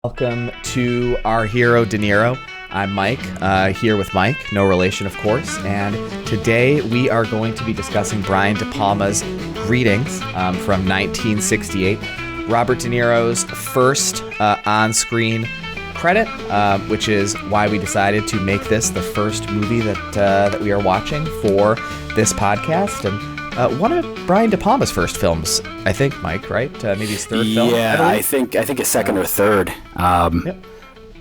Welcome to Our Hero De Niro. I'm Mike, here with Mike, no relation, of course, and today we are going to be discussing Brian De Palma's Greetings from 1968, Robert De Niro's first on-screen credit, which is why we decided to make this the first movie that we are watching for this podcast, and one of Brian De Palma's first films, I think, Mike, right? Maybe his third film? Yeah, I think his second or third. Yep.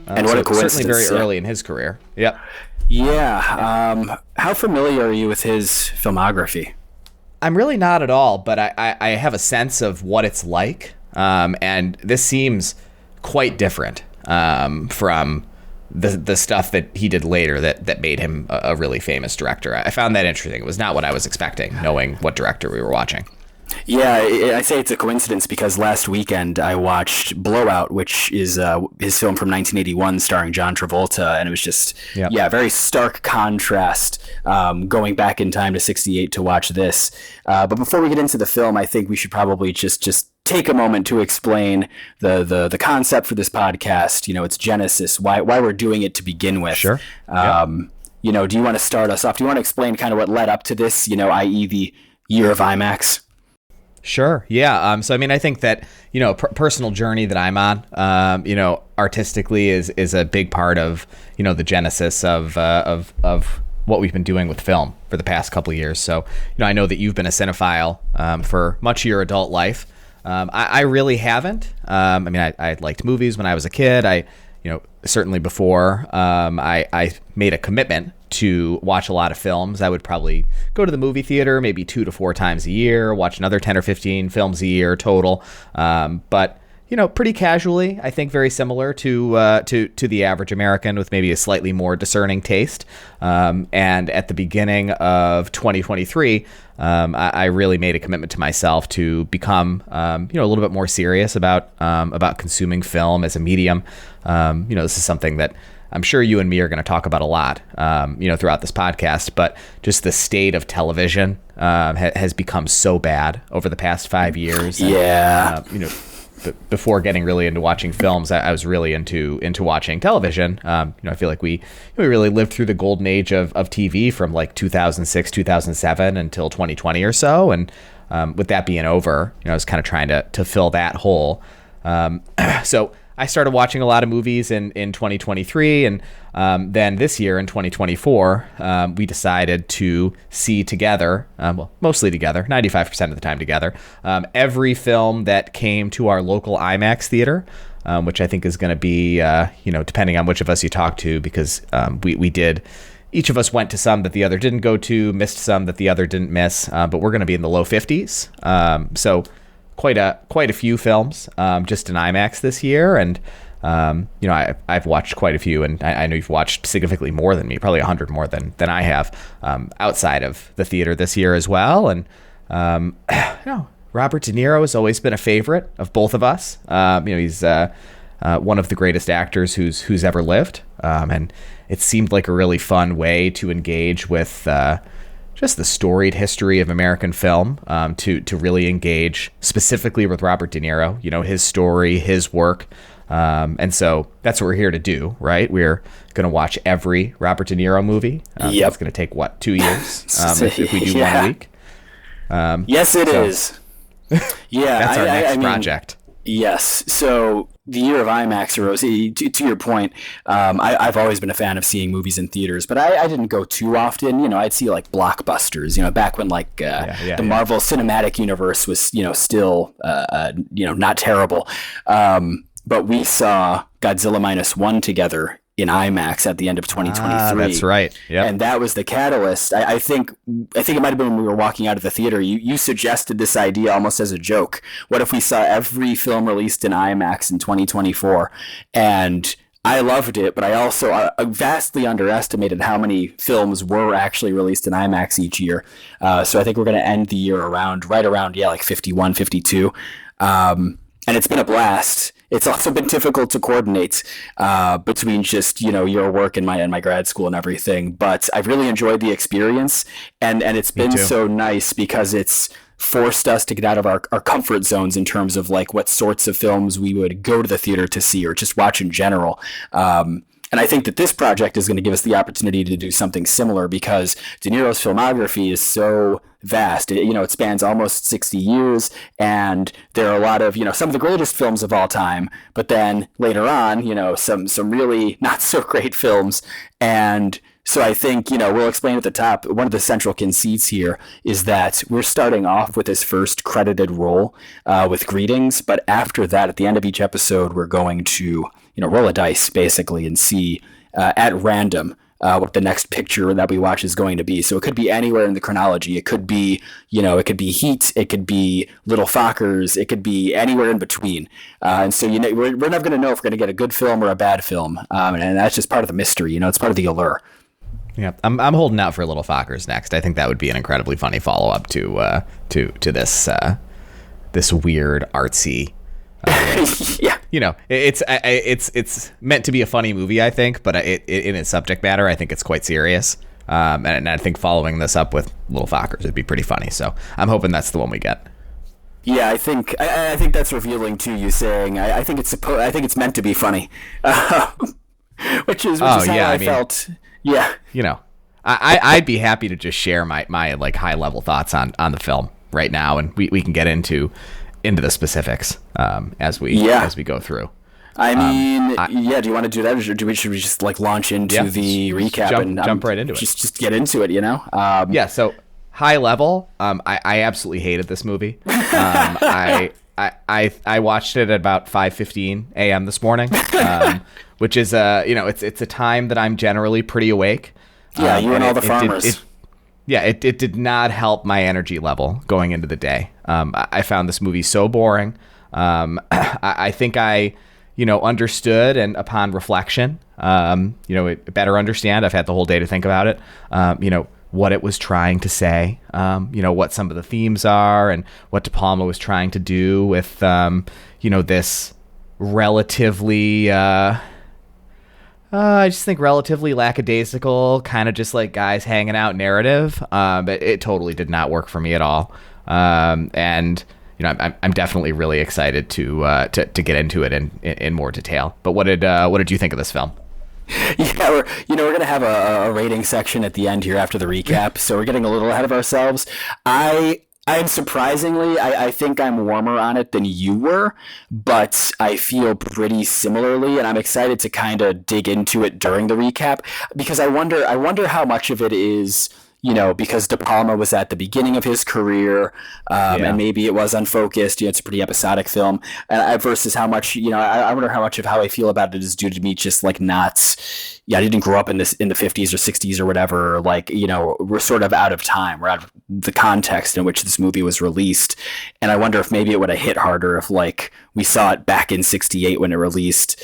And what a coincidence. Certainly very early in his career. Yep. Yeah. How familiar are you with his filmography? I'm really not at all, but I have a sense of what it's like. And this seems quite different from the stuff that he did later that made him a really famous director. I found that interesting. It was not what I was expecting, knowing what director we were watching. Yeah, I say it's a coincidence because last weekend I watched Blowout, which is his film from 1981 starring John Travolta, and it was just, very stark contrast going back in time to 68 to watch this. But before we get into the film, I think we should probably just take a moment to explain the concept for this podcast, its genesis, why we're doing it to begin with. Sure. Do you want to start us off? Do you want to explain kind of what led up to this, i.e. the year of IMAX? Sure. Yeah. So, I mean, I think that, personal journey that I'm on, artistically is a big part of, the genesis of what we've been doing with film for the past couple of years. So, I know that you've been a cinephile for much of your adult life. I really haven't. I liked movies when I was a kid. Certainly before I made a commitment to watch a lot of films, I would probably go to the movie theater maybe 2 to 4 times a year, watch another 10 or 15 films a year total. But pretty casually, I think very similar to the average American with maybe a slightly more discerning taste. And at the beginning of 2023, I really made a commitment to myself to become, a little bit more serious about consuming film as a medium. This is something that I'm sure you and me are going to talk about a lot, throughout this podcast. But just the state of television has become so bad over the past 5 years. And, before getting really into watching films, I was really into watching television. I feel like we really lived through the golden age of TV from like 2006, 2007 until 2020 or so. And with that being over, I was kind of trying to fill that hole. So I started watching a lot of movies in 2023, and then this year in 2024, we decided to see together, mostly together, 95% of the time together, every film that came to our local IMAX theater, which I think is going to be, depending on which of us you talk to, because we did. Each of us went to some that the other didn't go to, missed some that the other didn't miss, but we're going to be in the low 50s. So quite a few films just in IMAX this year, and I've watched quite a few, and I know you've watched significantly more than me, probably 100 more than I have outside of the theater this year as well. And Robert De Niro has always been a favorite of both of us. He's one of the greatest actors who's ever lived, and it seemed like a really fun way to engage with just the storied history of American film, to really engage specifically with Robert De Niro, his story, his work. And so that's what we're here to do, right? We're going to watch every Robert De Niro movie. It's going to take, 2 years if we do 1 week? Yes, it is. Yeah, that's our next project. Yes. So the year of IMAX arose. To your point, I've always been a fan of seeing movies in theaters, but I didn't go too often. I'd see like blockbusters, back when the Marvel Cinematic Universe was, still, not terrible. But we saw Godzilla -1 together in IMAX at the end of 2023. That's right. Yeah. And that was the catalyst. I think it might have been when we were walking out of the theater. You suggested this idea almost as a joke. What if we saw every film released in IMAX in 2024? And I loved it, but I also vastly underestimated how many films were actually released in IMAX each year. So I think we're going to end the year right around 51, 52. And it's been a blast. It's also been difficult to coordinate between just, your work and my grad school and everything. But I've really enjoyed the experience, and it's been so nice because it's forced us to get out of our comfort zones in terms of like what sorts of films we would go to the theater to see or just watch in general. And I think that this project is going to give us the opportunity to do something similar because De Niro's filmography is so vast. It spans almost 60 years, and there are a lot of, some of the greatest films of all time, but then later on, some really not so great films. And so I think, we'll explain at the top, one of the central conceits here is that we're starting off with his first credited role with Greetings, but after that, at the end of each episode, we're going to roll a dice basically and see at random what the next picture that we watch is going to be. So it could be anywhere in the chronology. It could be, it could be Heat. It could be Little Fockers. It could be anywhere in between. And so, we're never going to know if we're going to get a good film or a bad film. And that's just part of the mystery. It's part of the allure. Yeah, I'm holding out for Little Fockers next. I think that would be an incredibly funny follow up to this weird artsy. Yeah, it's meant to be a funny movie, I think, but in its subject matter, I think it's quite serious. And I think following this up with Little Fockers would be pretty funny. So I'm hoping that's the one we get. Yeah, I think that's revealing too. You saying I think it's meant to be funny, which is how I felt. Yeah, I'd be happy to just share my like high level thoughts on the film right now, and we can get into the specifics as we go through. I mean, do you want to do that, or should we just like launch into the recap and jump right into it? Just get into it, So high level, I absolutely hated this movie. I watched it at about 5:15 a.m. this morning, which is it's a time that I'm generally pretty awake. Yeah, you and all the farmers. It did not help my energy level going into the day. I found this movie so boring. I think I understood, and upon reflection, better understand. I've had the whole day to think about it. What it was trying to say, what some of the themes are, and what De Palma was trying to do with, this relatively, I just think relatively lackadaisical, kind of just like guys hanging out narrative. But it totally did not work for me at all. And I'm definitely really excited to get into it in more detail. But what did you think of this film? Yeah, we're gonna have a rating section at the end here after the recap, so we're getting a little ahead of ourselves. I'm surprisingly, I think I'm warmer on it than you were, but I feel pretty similarly, and I'm excited to kind of dig into it during the recap because I wonder how much of it is, because De Palma was at the beginning of his career, and maybe it was unfocused. It's a pretty episodic film, versus how much, I wonder how much of how I feel about it is due to me just like not. Yeah, I didn't grow up in the 50s or 60s or whatever. Like, we're sort of out of time. We're out of the context in which this movie was released, and I wonder if maybe it would have hit harder if like we saw it back in '68 when it released.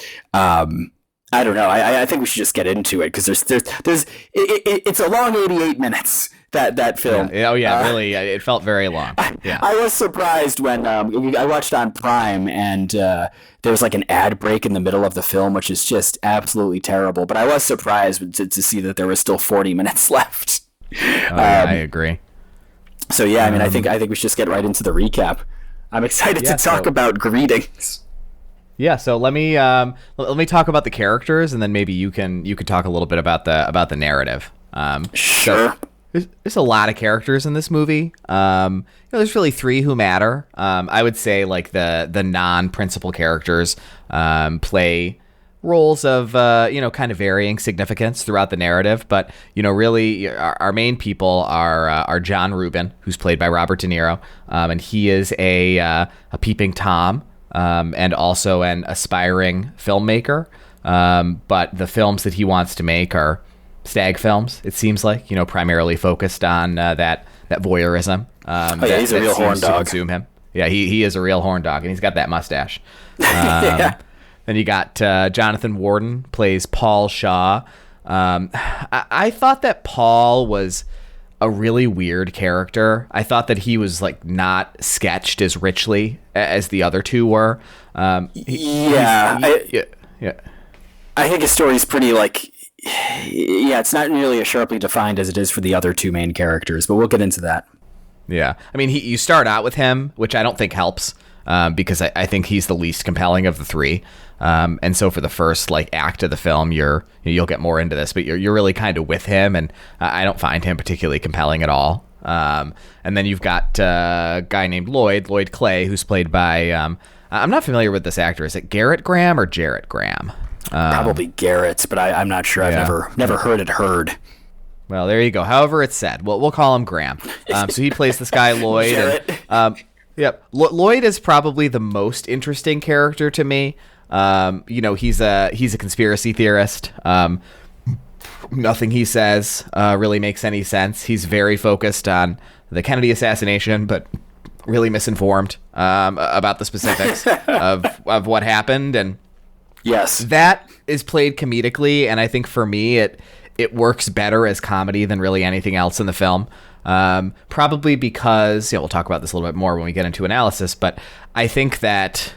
I don't know. I think we should just get into it because it's a long 88 minutes, that film. Yeah. Oh yeah, really. It felt very long. Yeah. I was surprised when I watched on Prime and there was like an ad break in the middle of the film, which is just absolutely terrible. But I was surprised to see that there was still 40 minutes left. I agree. So yeah, I mean, I think we should just get right into the recap. I'm excited to talk about Greetings. Yeah, so let me talk about the characters, and then maybe you can talk a little bit about the narrative. Sure. So there's a lot of characters in this movie. There's really three who matter. I would say like the non-principal characters play roles of kind of varying significance throughout the narrative, but really our main people are John Rubin, who's played by Robert De Niro, and he is a peeping Tom. And also an aspiring filmmaker. But the films that he wants to make are stag films, it seems like, primarily focused on that voyeurism. He's a real horn dog. Consume him. Yeah, he is a real horn dog, and he's got that mustache. Then you got Jonathan Warden, plays Paul Shaw. I thought that Paul was a really weird character. I thought that he was like not sketched as richly as the other two were. I think his story is pretty like, it's not nearly as sharply defined as it is for the other two main characters, but we'll get into that. Yeah. I mean, you start out with him, which I don't think helps, because I think he's the least compelling of the three. And so for the first like act of the film, you'll get more into this, but you're really kind of with him, and I don't find him particularly compelling at all. And then you've got a guy named Lloyd Clay, who's played by I'm not familiar with this actor. Is it Garrett Graham or Jarrett Graham? Probably Garrett, but I'm not sure. Yeah. I've never heard it heard. Well, there you go. However it's said. We'll call him Graham. So he plays this guy Lloyd. And, yep. Lloyd is probably the most interesting character to me. He's a conspiracy theorist. Nothing he says really makes any sense. He's very focused on the Kennedy assassination, but really misinformed about the specifics of what happened. And yes, that is played comedically, and I think for me it works better as comedy than really anything else in the film. Probably because, we'll talk about this a little bit more when we get into analysis, but I think that,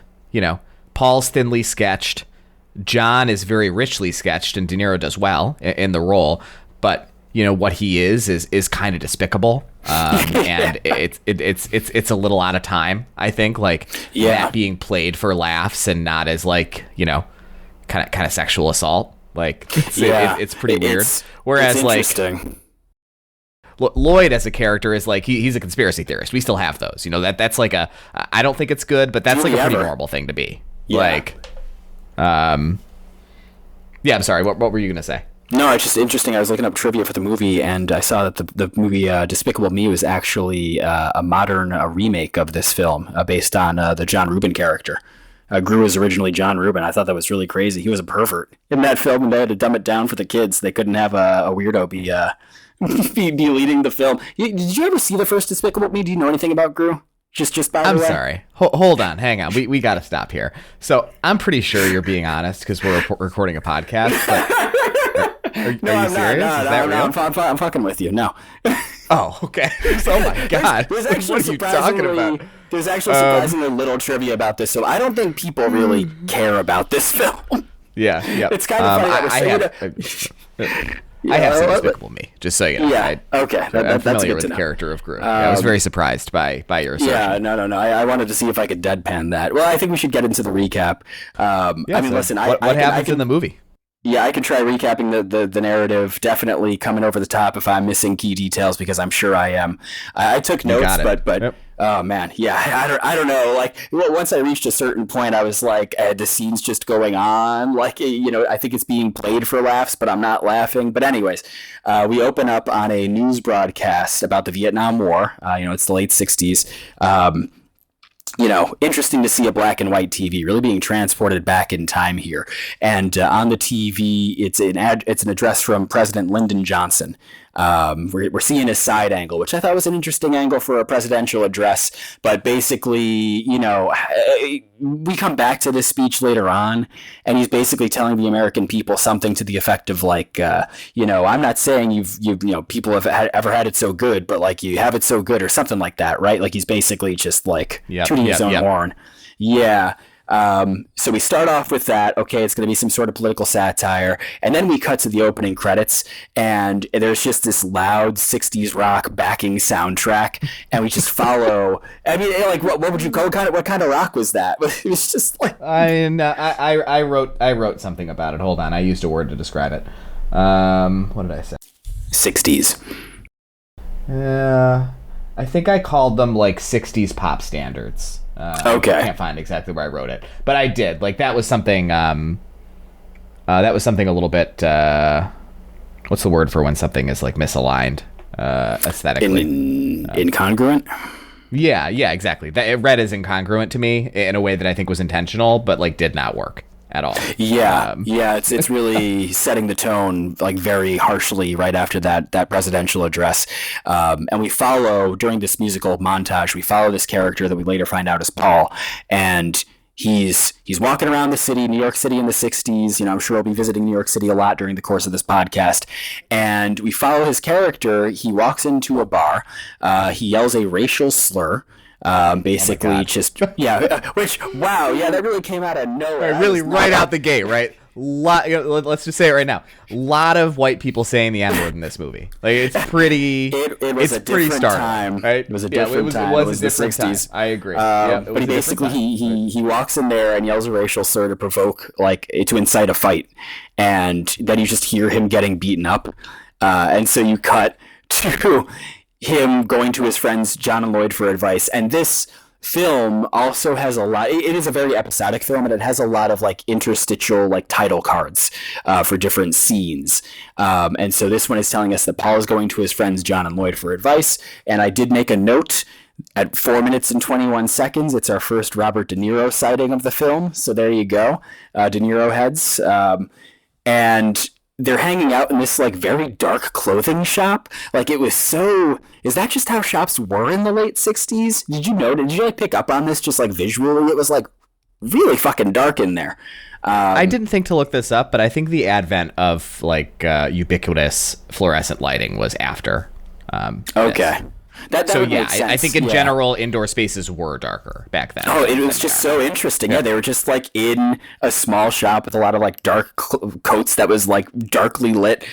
Paul's thinly sketched, John is very richly sketched, and De Niro does well in the role, but what he is kind of despicable, and it's a little out of time. I think that being played for laughs and not as kind of sexual assault. It's pretty weird. Whereas Lloyd as a character is he's a conspiracy theorist. We still have those. That's I don't think it's good, but that's a pretty normal thing to be. Yeah. I'm sorry. What were you gonna say? No, it's just interesting. I was looking up trivia for the movie, and I saw that the movie Despicable Me was actually a modern remake of this film based on the John Rubin character. Gru was originally John Rubin. I thought that was really crazy. He was a pervert in that film, and they had to dumb it down for the kids. They couldn't have a weirdo be leading the film. Did you ever see the first Despicable Me? Do you know anything about Gru? Just by the way. I'm sorry. Hold on. Hang on. We got to stop here. So I'm pretty sure you're being honest because we're recording a podcast. But are you serious? No, I'm fucking with you. No. Oh, okay. Oh my God. There's actually what are you talking about? There's actually surprisingly little trivia about this, so I don't think people really care about this film. Yeah. It's kind of funny. I have seen Despicable Me, just so you know. Yeah. Okay. I'm familiar that's good with to the know. character of Gru. I was very surprised by your assertion. Yeah. No. I wanted to see if I could deadpan that. Well, I think we should get into the recap. Listen. What happens in the movie? Yeah, I can try recapping the narrative. Definitely coming over the top if I'm missing key details, because I'm sure I am. I took notes, but yep. Oh man, yeah, I don't know. Once I reached a certain point, I was like, the scene's just going on. I think it's being played for laughs, but I'm not laughing. But anyways, we open up on a news broadcast about the Vietnam War. It's the late '60s. Interesting to see a black and white TV really being transported back in time here. And on the TV, it's an address from President Lyndon Johnson. We're seeing his side angle, which I thought was an interesting angle for a presidential address. But basically, we come back to this speech later on, and he's basically telling the American people something to the effect of I'm not saying you've people have ever had it so good, but you have it so good, or something like that, right? He's basically just tooting his own horn. Yeah. So we start off with that. Okay, it's going to be some sort of political satire, and then we cut to the opening credits, and there's just this loud '60s rock backing soundtrack, and we just follow. I mean, what would you call what kind of rock was that? It was just I wrote something about it. Hold on, I used a word to describe it. What did I say? '60s. I think I called them '60s pop standards. Okay. I can't find exactly where I wrote it, but I did. That was something. That was something a little bit. What's the word for when something is misaligned aesthetically? Incongruent. Yeah, exactly. It read as incongruent to me in a way that I think was intentional, but did not work at all. Yeah, it's really setting the tone very harshly right after that presidential address. And we follow, during this musical montage, we follow this character that we later find out is Paul, and he's walking around the city, New York City in the '60s. I'm sure we'll be visiting New York City a lot during the course of this podcast. And we follow his character. He walks into a bar. He yells a racial slur. Basically, which wow, yeah, that really came out of nowhere. Really, right out the gate, right? let's just say it right now. A lot of white people saying the N-word in this movie. Like it's pretty. It was a pretty different startling, time. right? It was a different time. It was a different time. I agree. But he basically he walks in there and yells a racial slur to provoke, like, to incite a fight, and then you just hear him getting beaten up, and so you cut to him going to his friends John and Lloyd for advice. And this film also has a lot. It is a very episodic film, and it has a lot of like interstitial like title cards for different scenes. And so this one is telling us that Paul is going to his friends John and Lloyd for advice. And I did make a note at 4 minutes and 21 seconds. It's our first Robert De Niro sighting of the film. So there you go, De Niro heads. And they're hanging out in this like very dark clothing shop. Like it was so. Is that just how shops were in the late 60s? Did you know? Did you like pick up on this just like visually? It was like really fucking dark in there. I didn't think to look this up, but I think the advent of like ubiquitous fluorescent lighting was after. Okay. That so would yeah, make sense. I think in general indoor spaces were darker back then. Oh, it was just so interesting. Yeah, they were just like in a small shop with a lot of like dark coats that was like darkly lit.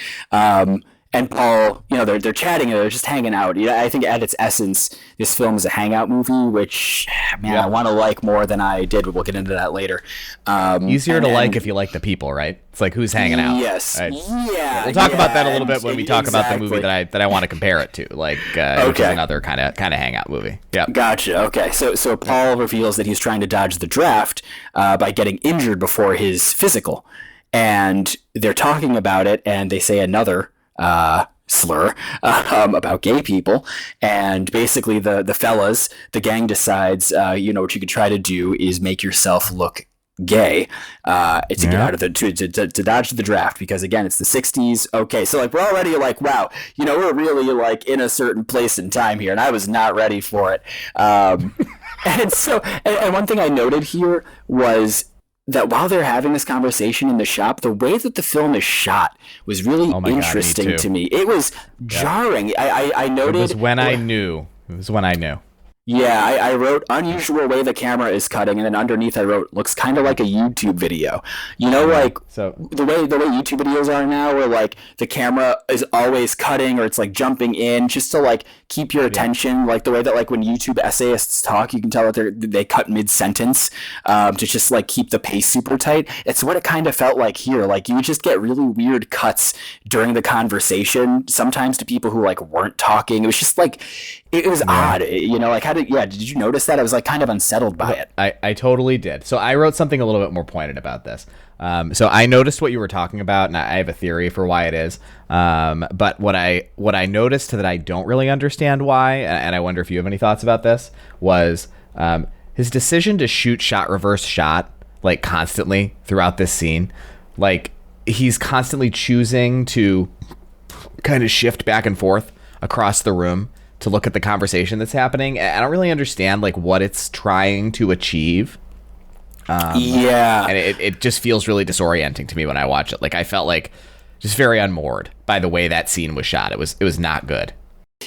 And Paul, you know, they're chatting, they're just hanging out. Yeah, I think at its essence, this film is a hangout movie, which, man, I want to like more than I did. We'll get into that later. Easier to like if you like the people, right? It's like who's hanging out. Yes. Right? Yeah. We'll talk about that a little bit when we talk about the movie that I want to compare it to, like which is another kind of hangout movie. Yeah. Gotcha. Okay. So Paul reveals that he's trying to dodge the draft by getting injured before his physical, and they're talking about it, and they say another slur about gay people, and basically the fellas, the gang decides, you know, what you could try to do is make yourself look gay to get out of the to dodge the draft, because again it's the 60s. Okay, so like we're already like, wow, you know, we're really like in a certain place in time here, and I was not ready for it. And so and one thing I noted here was that while they're having this conversation in the shop, the way that the film is shot was really interesting to me. It was jarring. I noted. It was when I knew. Yeah, I wrote unusual way the camera is cutting, and then underneath I wrote looks kind of like a YouTube video. You know, like so the way YouTube videos are now, where like the camera is always cutting or it's like jumping in just to like keep your attention. Like the way that like when YouTube essayists talk, you can tell that they cut mid sentence to just like keep the pace super tight. It's what it kind of felt like here. Like you would just get really weird cuts during the conversation, sometimes to people who like weren't talking. It was just like it was odd, you know. Like did you notice that? I was like kind of unsettled by it. I totally did. So I wrote something a little bit more pointed about this. So I noticed what you were talking about, and I have a theory for why it is. But what I noticed that I don't really understand why, and I wonder if you have any thoughts about this, was his decision to shoot shot reverse shot like constantly throughout this scene. Like he's constantly choosing to kind of shift back and forth across the room to look at the conversation that's happening. I don't really understand like what it's trying to achieve. And it just feels really disorienting to me when I watch it. Like I felt like just very unmoored by the way that scene was shot. It was not good.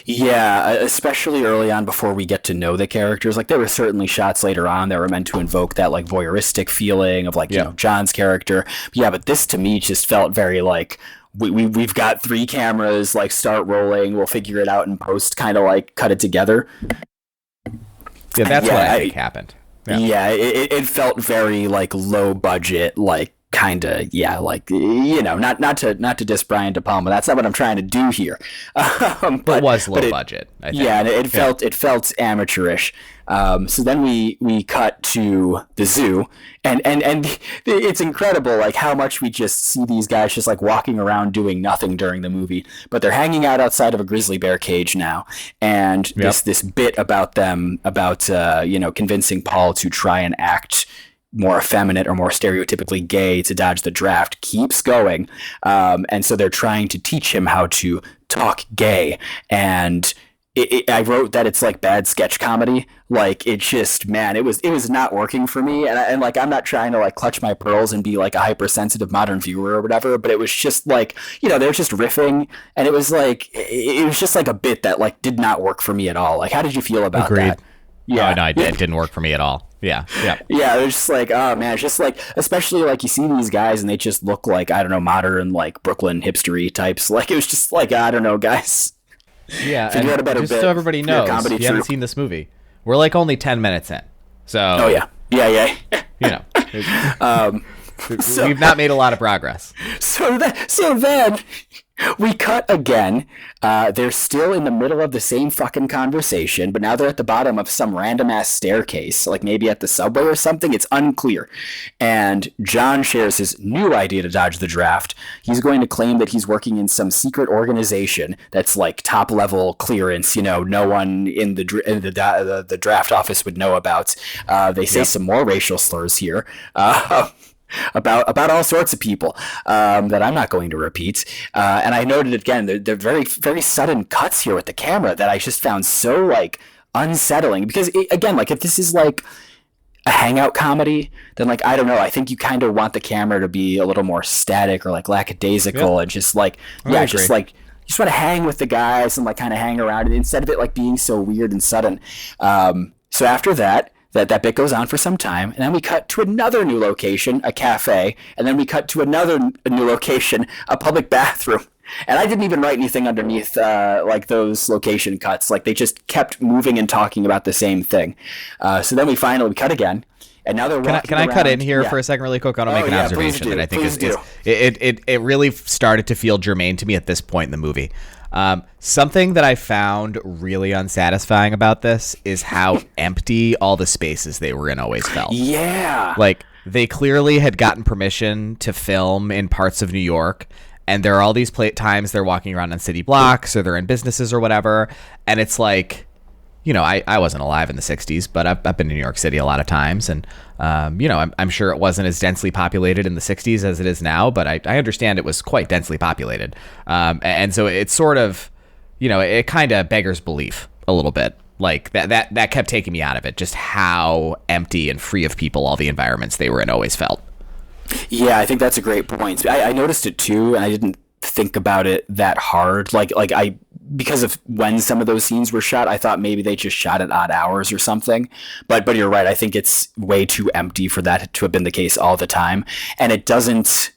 Yeah, especially early on before we get to know the characters. Like there were certainly shots later on that were meant to invoke that like voyeuristic feeling of like, you know, John's character. But this to me just felt very like, we've got 3 cameras, like start rolling, we'll figure it out in post, kind of like cut it together. Yeah, that's what I think happened. Yeah, it felt very like low budget, like kind of, like, you know, not to diss Brian De Palma. That's not what I'm trying to do here. But it was low budget, I think. Yeah, and it felt amateurish. So then we cut to the zoo, and it's incredible like how much we just see these guys just like walking around doing nothing during the movie, but they're hanging out outside of a grizzly bear cage now, and this bit about them you know, convincing Paul to try and act more effeminate or more stereotypically gay to dodge the draft keeps going, and so they're trying to teach him how to talk gay, and I wrote that it's like bad sketch comedy. Like it just, man, it was not working for me. And like, I'm not trying to like clutch my pearls and be like a hypersensitive modern viewer or whatever, but it was just like, you know, they were just riffing, and it was just like a bit that like did not work for me at all. Like, how did you feel about that? Yeah, no, it didn't work for me at all. Yeah. Yeah. Yeah, they're just like, oh man, it's just like, especially like you see these guys and they just look like, I don't know, modern, like Brooklyn hipstery types. Like, it was just like, I don't know, guys. Yeah. Figure out a better just bit so everybody for your knows, comedy if you haven't troupe. seen this movie, we're like only 10 minutes in. So, Oh yeah. Yeah. you know, So- we've not made a lot of progress. So then we cut again. They're still in the middle of the same fucking conversation, but now they're at the bottom of some random ass staircase, like maybe at the subway or something. It's unclear. And John shares his new idea to dodge the draft. He's going to claim that he's working in some secret organization that's like top level clearance. You know, no one in the draft office would know about. They say some more racial slurs here. About all sorts of people that I'm not going to repeat. And I noted again, they're very, very sudden cuts here with the camera that I just found so like unsettling because again, like if this is like a hangout comedy, then like, I don't know, I think you kind of want the camera to be a little more static or like lackadaisical and just like, just like, you just want to hang with the guys and like kind of hang around instead of it like being so weird and sudden. So after that bit goes on for some time, and then we cut to another new location, a cafe, and then we cut to another new location, a public bathroom. And I didn't even write anything underneath like those location cuts. Like they just kept moving and talking about the same thing. So then we finally cut again, and now they're walking Can I cut in here Yeah. for a second really quick? I want to make an observation that I think Please do. it really started to feel germane to me at this point in the movie. Something that I found really unsatisfying about this is how empty all the spaces they were in always felt. Yeah. Like they clearly had gotten permission to film in parts of New York, and there are all these times they're walking around on city blocks or they're in businesses or whatever, and it's like, you know, I wasn't alive in the 60s, but I've been to New York City a lot of times, and you know, I'm sure it wasn't as densely populated in the 60s as it is now, but I understand it was quite densely populated. And so it's sort of, you know, it kind of beggars belief a little bit. Like that kept taking me out of it, just how empty and free of people all the environments they were in always felt. Yeah, I think that's a great point. I noticed it too, and I didn't think about it that hard. Because of when some of those scenes were shot, I thought maybe they just shot at odd hours or something. But you're right. I think it's way too empty for that to have been the case all the time, and it doesn't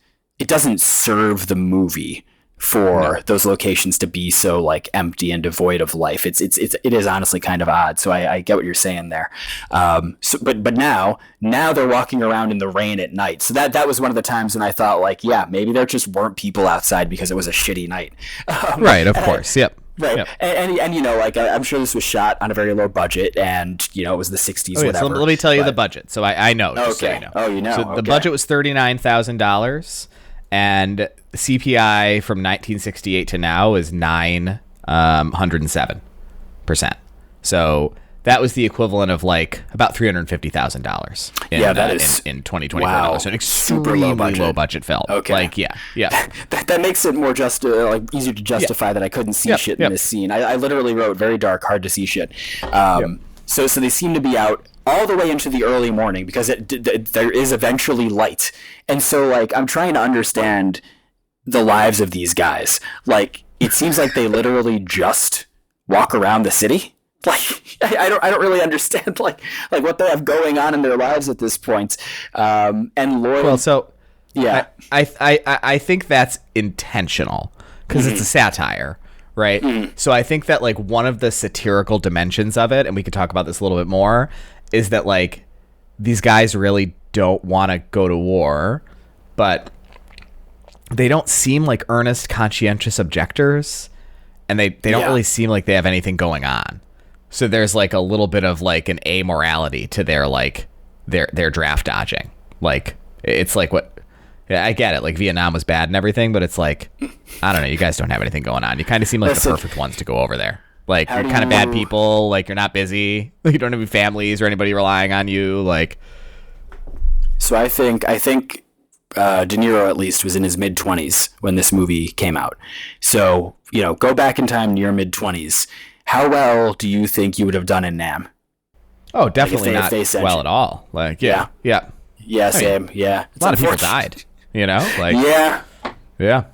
serve the movie for those locations to be so like empty and devoid of life. It is honestly kind of odd. So I get what you're saying there. But now they're walking around in the rain at night. So that was one of the times when I thought like, yeah, maybe there just weren't people outside because it was a shitty night. Right. Of course. Yep. Right. Yep. And you know, like I'm sure this was shot on a very low budget, and you know, it was the 60s, So whatever. let me tell you the budget. So I know. Just so Okay. you know. Oh, you know. So the budget was $39,000, and CPI from 1968 to now is 907%. So that was the equivalent of like about $350,000. Yeah, that is in 2024. wow. So an Super extremely low low budget. budget film. Okay. Like yeah. That makes it more easier to justify that I couldn't see shit in this scene. I literally wrote very dark, hard to see shit. So they seem to be out all the way into the early morning because there is eventually light. And so like I'm trying to understand the lives of these guys. Like it seems like they literally just walk around the city. Like I don't really understand like what they have going on in their lives at this point. And Lloyd. Well, so yeah, I think that's intentional because it's a satire, right? So I think that like one of the satirical dimensions of it, and we could talk about this a little bit more, is that like these guys really don't want to go to war, but they don't seem like earnest, conscientious objectors, and they don't really seem like they have anything going on. So there's like a little bit of like an amorality to their like their draft dodging. Like it's like I get it. Like Vietnam was bad and everything, but it's like, I don't know. You guys don't have anything going on. You kind of seem like the perfect ones to go over there. Like you're kind of bad people. Like you're not busy. Like you don't have any families or anybody relying on you. Like. So I think De Niro at least was in his mid-20s when this movie came out. So, you know, go back in time to your mid-20s. How well do you think you would have done in Nam? Oh, definitely not well at all. Like, yeah. Yeah, same. Yeah. A lot of people died, you know? Like, yeah. Yeah.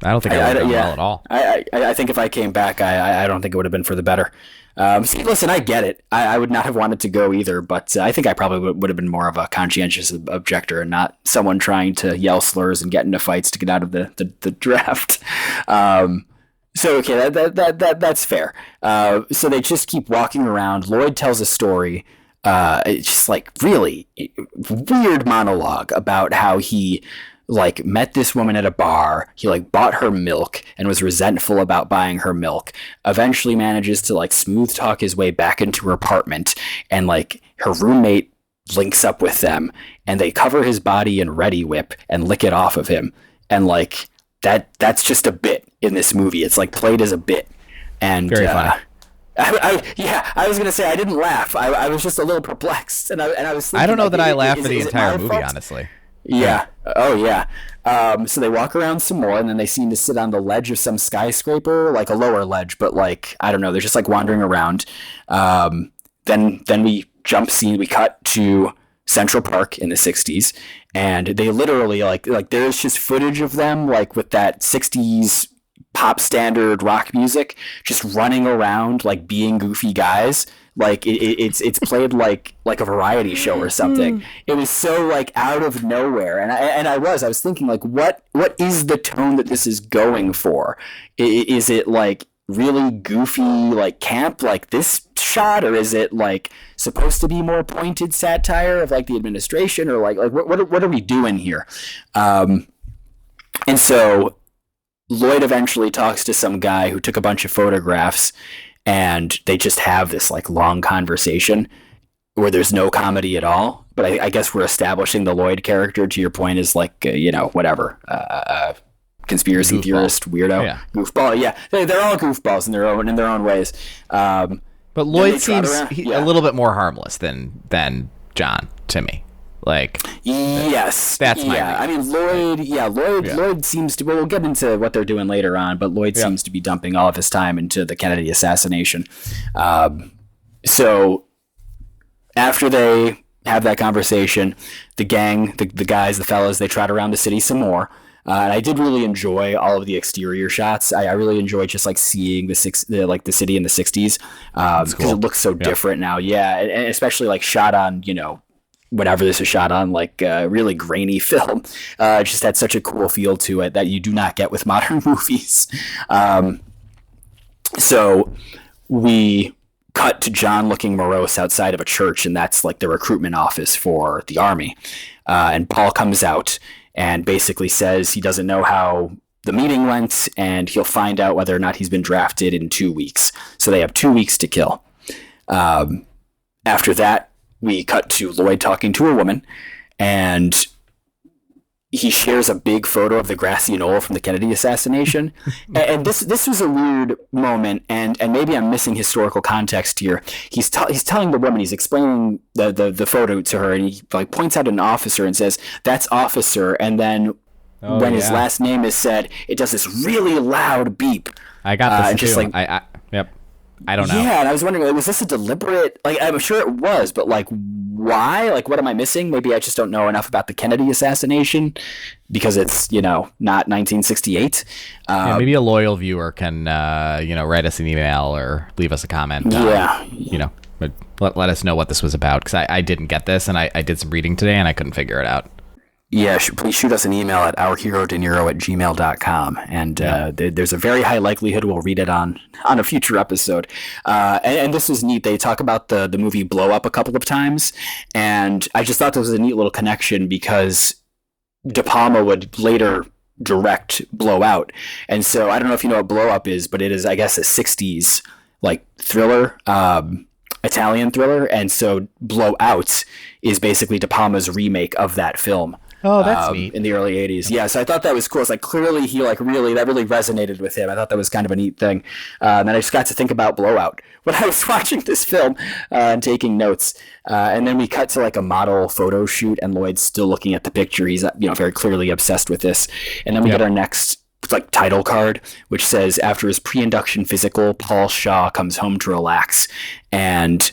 I don't think I would have done well at all. I think if I came back, I don't think it would have been for the better. See, listen, I get it. I would not have wanted to go either, but I think I probably would have been more of a conscientious objector and not someone trying to yell slurs and get into fights to get out of the draft. So okay, that's fair. So they just keep walking around. Lloyd tells a story. It's just like really weird monologue about how he like met this woman at a bar. He like bought her milk and was resentful about buying her milk. Eventually manages to like smooth talk his way back into her apartment, and like her roommate links up with them and they cover his body in Ready Whip and lick it off of him. And like that's just a bit in this movie. It's like played as a bit. And very funny. I was gonna say I didn't laugh. I was just a little perplexed, and I was thinking, I don't know like, that I laughed for the is entire it my movie, fault? honestly. Yeah. Oh, yeah. So they walk around some more, and then they seem to sit on the ledge of some skyscraper, like a lower ledge, but like, I don't know, they're just like wandering around. Then we we cut to Central Park in the 60s, and they literally like there's just footage of them like with that 60s pop standard rock music just running around like being goofy guys. Like it's played like a variety show or something. It was so like out of nowhere, and I was thinking like what is the tone that this is going for? Is it like really goofy like camp like this shot, or is it like supposed to be more pointed satire of like the administration, or like what are we doing here? And so Lloyd eventually talks to some guy who took a bunch of photographs, and they just have this like long conversation where there's no comedy at all. But I guess we're establishing the Lloyd character, to your point, is like, whatever, conspiracy theorist, weirdo, goofball. Yeah, they're all goofballs in their own ways. But Lloyd seems a little bit more harmless than John to me. Like, yes, that's my read. I mean, Lloyd seems to. Well, we'll get into what they're doing later on, but Lloyd seems to be dumping all of his time into the Kennedy assassination. So after they have that conversation, the gang, the guys, the fellas, they trot around the city some more. And I did really enjoy all of the exterior shots. I really enjoyed just like seeing the city in the 60s because it looks so different now. Yeah, and especially like shot on whatever this is shot on, like really grainy film. Just had such a cool feel to it that you do not get with modern movies. So we cut to John looking morose outside of a church, and that's like the recruitment office for the army. And Paul comes out and basically says he doesn't know how the meeting went, and he'll find out whether or not he's been drafted in 2 weeks. So they have 2 weeks to kill. After that, we cut to Lloyd talking to a woman, and he shares a big photo of the grassy knoll from the Kennedy assassination. And this was a weird moment, and maybe I'm missing historical context here. He's telling the woman, he's explaining the photo to her, and he like points out an officer and says, "That's officer," and then his last name is said, it does this really loud beep. I got this too. Just like, yep. I don't know. Yeah, and I was wondering, like, was this a deliberate... Like, I'm sure it was, but, like, why? Like, what am I missing? Maybe I just don't know enough about the Kennedy assassination because it's, not 1968. Maybe a loyal viewer can, write us an email or leave us a comment. But let us know what this was about, because I didn't get this, and I did some reading today, and I couldn't figure it out. Yeah, please shoot us an email at ourherodeniro@gmail.com, and there's a very high likelihood we'll read it on a future episode. And this was neat. They talk about the movie Blow Up a couple of times, and I just thought this was a neat little connection because De Palma would later direct Blow Out. And so I don't know if you know what Blow Up is, but it is, I guess, a 60s like thriller, Italian thriller. And so Blow Out is basically De Palma's remake of that film. Oh, that's neat. In the early 80s. Yeah, so I thought that was cool. It's like clearly he that really resonated with him. I thought that was kind of a neat thing. And I just got to think about Blowout when I was watching this film and taking notes. And then we cut to like a model photo shoot, and Lloyd's still looking at the picture. He's very clearly obsessed with this. And then we get our next like title card, which says, after his pre-induction physical, Paul Shaw comes home to relax. And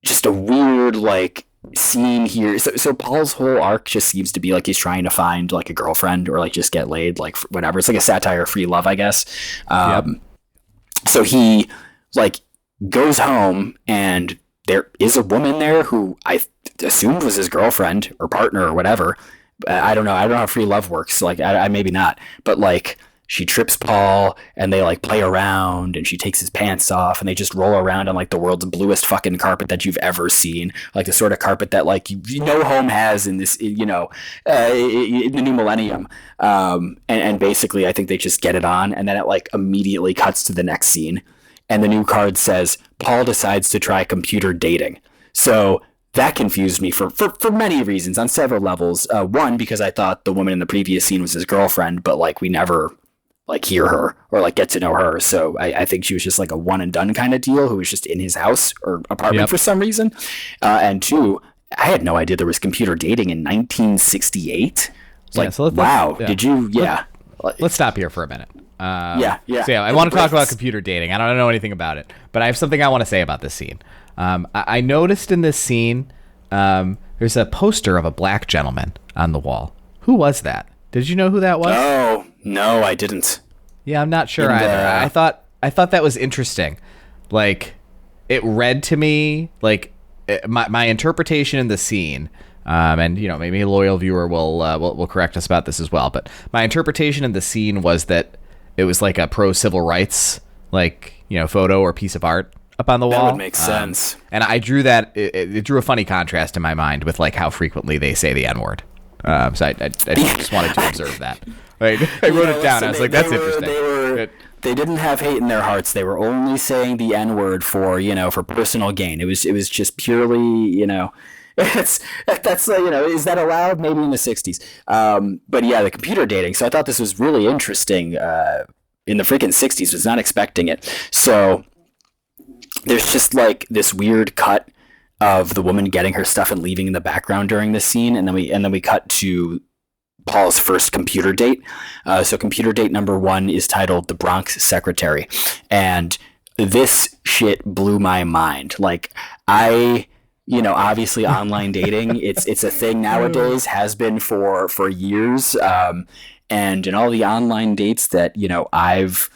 just a weird like scene here. So Paul's whole arc just seems to be like he's trying to find like a girlfriend or like just get laid, like whatever. It's like a satire of free love, I guess. So he like goes home and there is a woman there who I assumed was his girlfriend or partner or whatever. I don't know. I don't know how free love works. Like I maybe not, but like she trips Paul and they like play around and she takes his pants off and they just roll around on like the world's bluest fucking carpet that you've ever seen. Like the sort of carpet that like no home has in this, in the new millennium. And basically I think they just get it on and then it like immediately cuts to the next scene. And the new card says, Paul decides to try computer dating. So that confused me for many reasons on several levels. One, because I thought the woman in the previous scene was his girlfriend, but like we never like hear her or like get to know her. So I think she was just like a one and done kind of deal who was just in his house or apartment for some reason. And two, I had no idea there was computer dating in 1968. Like, so wow. Did you? Yeah. Let's stop here for a minute. Yeah. So I want to talk about computer dating. I don't know anything about it, but I have something I want to say about this scene. I noticed in this scene, there's a poster of a black gentleman on the wall. Who was that? Did you know who that was? Oh, no, I didn't. Yeah, I'm not sure either. I thought that was interesting. Like, it read to me like my interpretation in the scene. And maybe a loyal viewer will correct us about this as well. But my interpretation in the scene was that it was like a pro civil rights photo or piece of art up on the wall. That would make sense. And I drew that. It drew a funny contrast in my mind with like how frequently they say the N-word. So I just wanted to observe that. Like, I wrote it down. I was like, that's interesting. They didn't have hate in their hearts. They were only saying the N-word for personal gain. It was just purely, that's is that allowed? Maybe in the 60s. But yeah, the computer dating. So I thought this was really interesting in the freaking 60s. Was not expecting it. So there's just like this weird cut of the woman getting her stuff and leaving in the background during this scene, and then we cut to Paul's first computer date. So computer date number 1 is titled The Bronx Secretary, and this shit blew my mind. Like obviously online dating, it's a thing nowadays, has been for years, and in all the online dates that I've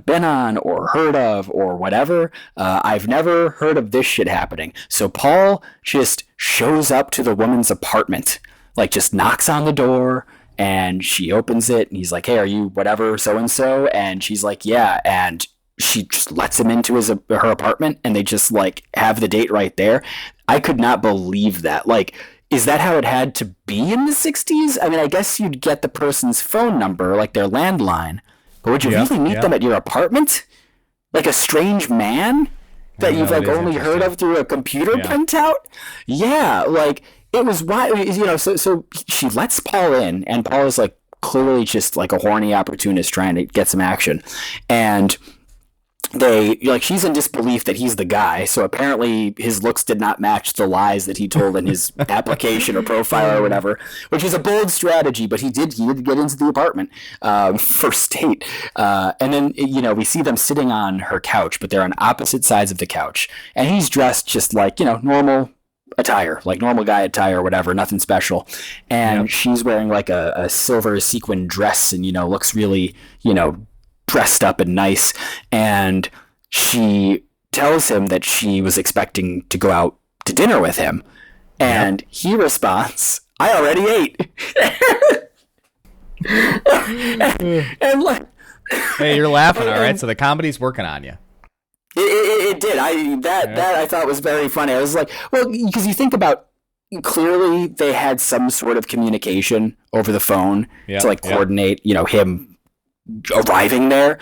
been on or heard of or whatever, I've never heard of this shit happening. So Paul just shows up to the woman's apartment, like just knocks on the door, and she opens it and he's like, hey, are you whatever so-and-so? And she's like, yeah. And she just lets him into her apartment and they just like have the date right there. I could not believe that. Like, is that how it had to be in the 60s? I mean, I guess you'd get the person's phone number, like their landline. But would you really meet them at your apartment? Like a strange man that you've like only heard of through a computer printout? Yeah, like it was wild, so she lets Paul in, and Paul is like clearly just like a horny opportunist trying to get some action. And she's in disbelief that he's the guy, so apparently his looks did not match the lies that he told in his application or profile or whatever, which is a bold strategy, but he did get into the apartment first date. And then we see them sitting on her couch, but they're on opposite sides of the couch, and he's dressed just like normal attire, like normal guy attire or whatever, nothing special. And she's wearing like a silver sequin dress and looks really dressed up and nice, and she tells him that she was expecting to go out to dinner with him, and he responds, I already ate. and like, hey, you're laughing, all right? So the comedy's working on you. It did. That I thought was very funny. I was like, well, because you think about, clearly they had some sort of communication over the phone to like coordinate him arriving there.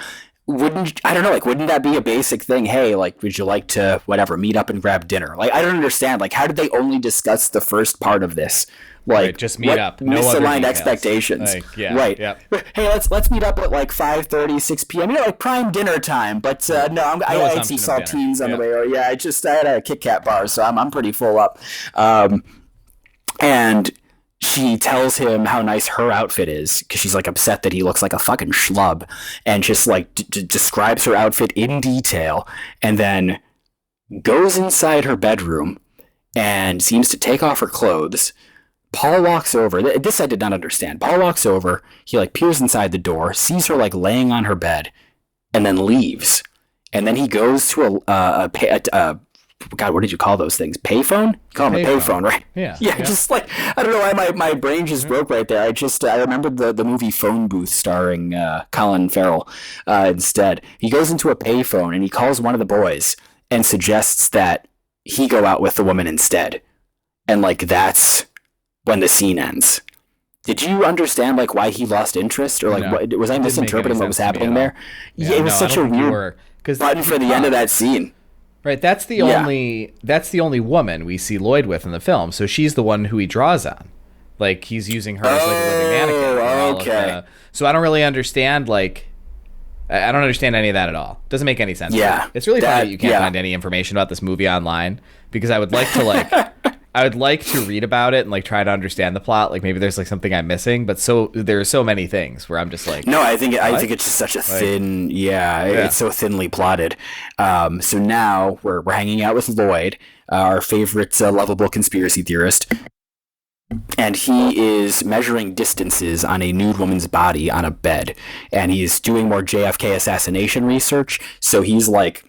Wouldn't that be a basic thing? Hey, like, would you like to meet up and grab dinner? Like, I don't understand. Like, how did they only discuss the first part of this? Like, right, just meet up. No misaligned expectations. Like, right. Yep. Hey, let's meet up at like 5:30, 6 p.m. Like prime dinner time. But no, I ate some saltines on the way. Or I had a Kit Kat bar, so I'm pretty full up. And she tells him how nice her outfit is because she's like upset that he looks like a fucking schlub, and just like describes her outfit in detail, and then goes inside her bedroom and seems to take off her clothes. Paul walks over. This I did not understand. Paul walks over. He like peers inside the door, sees her like laying on her bed, and then leaves. And then he goes to God, what did you call those things? Payphone? You call them a payphone, right? Yeah. Yeah. Just like, I don't know why my brain just broke right there. I remembered the movie Phone Booth starring Colin Farrell instead. He goes into a payphone and he calls one of the boys and suggests that he go out with the woman instead. And like that's when the scene ends. Did you understand like why he lost interest, or like was I misinterpreting what was happening there? Yeah, it was such a weird button for the end of that scene. Right, that's the only woman we see Lloyd with in the film. So she's the one who he draws on. Like he's using her as like a living mannequin. Okay. So I don't really understand I don't understand any of that at all. Doesn't make any sense. Yeah. It's really funny that you can't find any information about this movie online, because I would like to I would like to read about it and like try to understand the plot. Like maybe there's like something I'm missing, but there are so many things where I'm just like, no, I think it's just such a thin, it's so thinly plotted. So now we're hanging out with Lloyd, our favorite lovable conspiracy theorist, and he is measuring distances on a nude woman's body on a bed, and he's doing more JFK assassination research. So he's like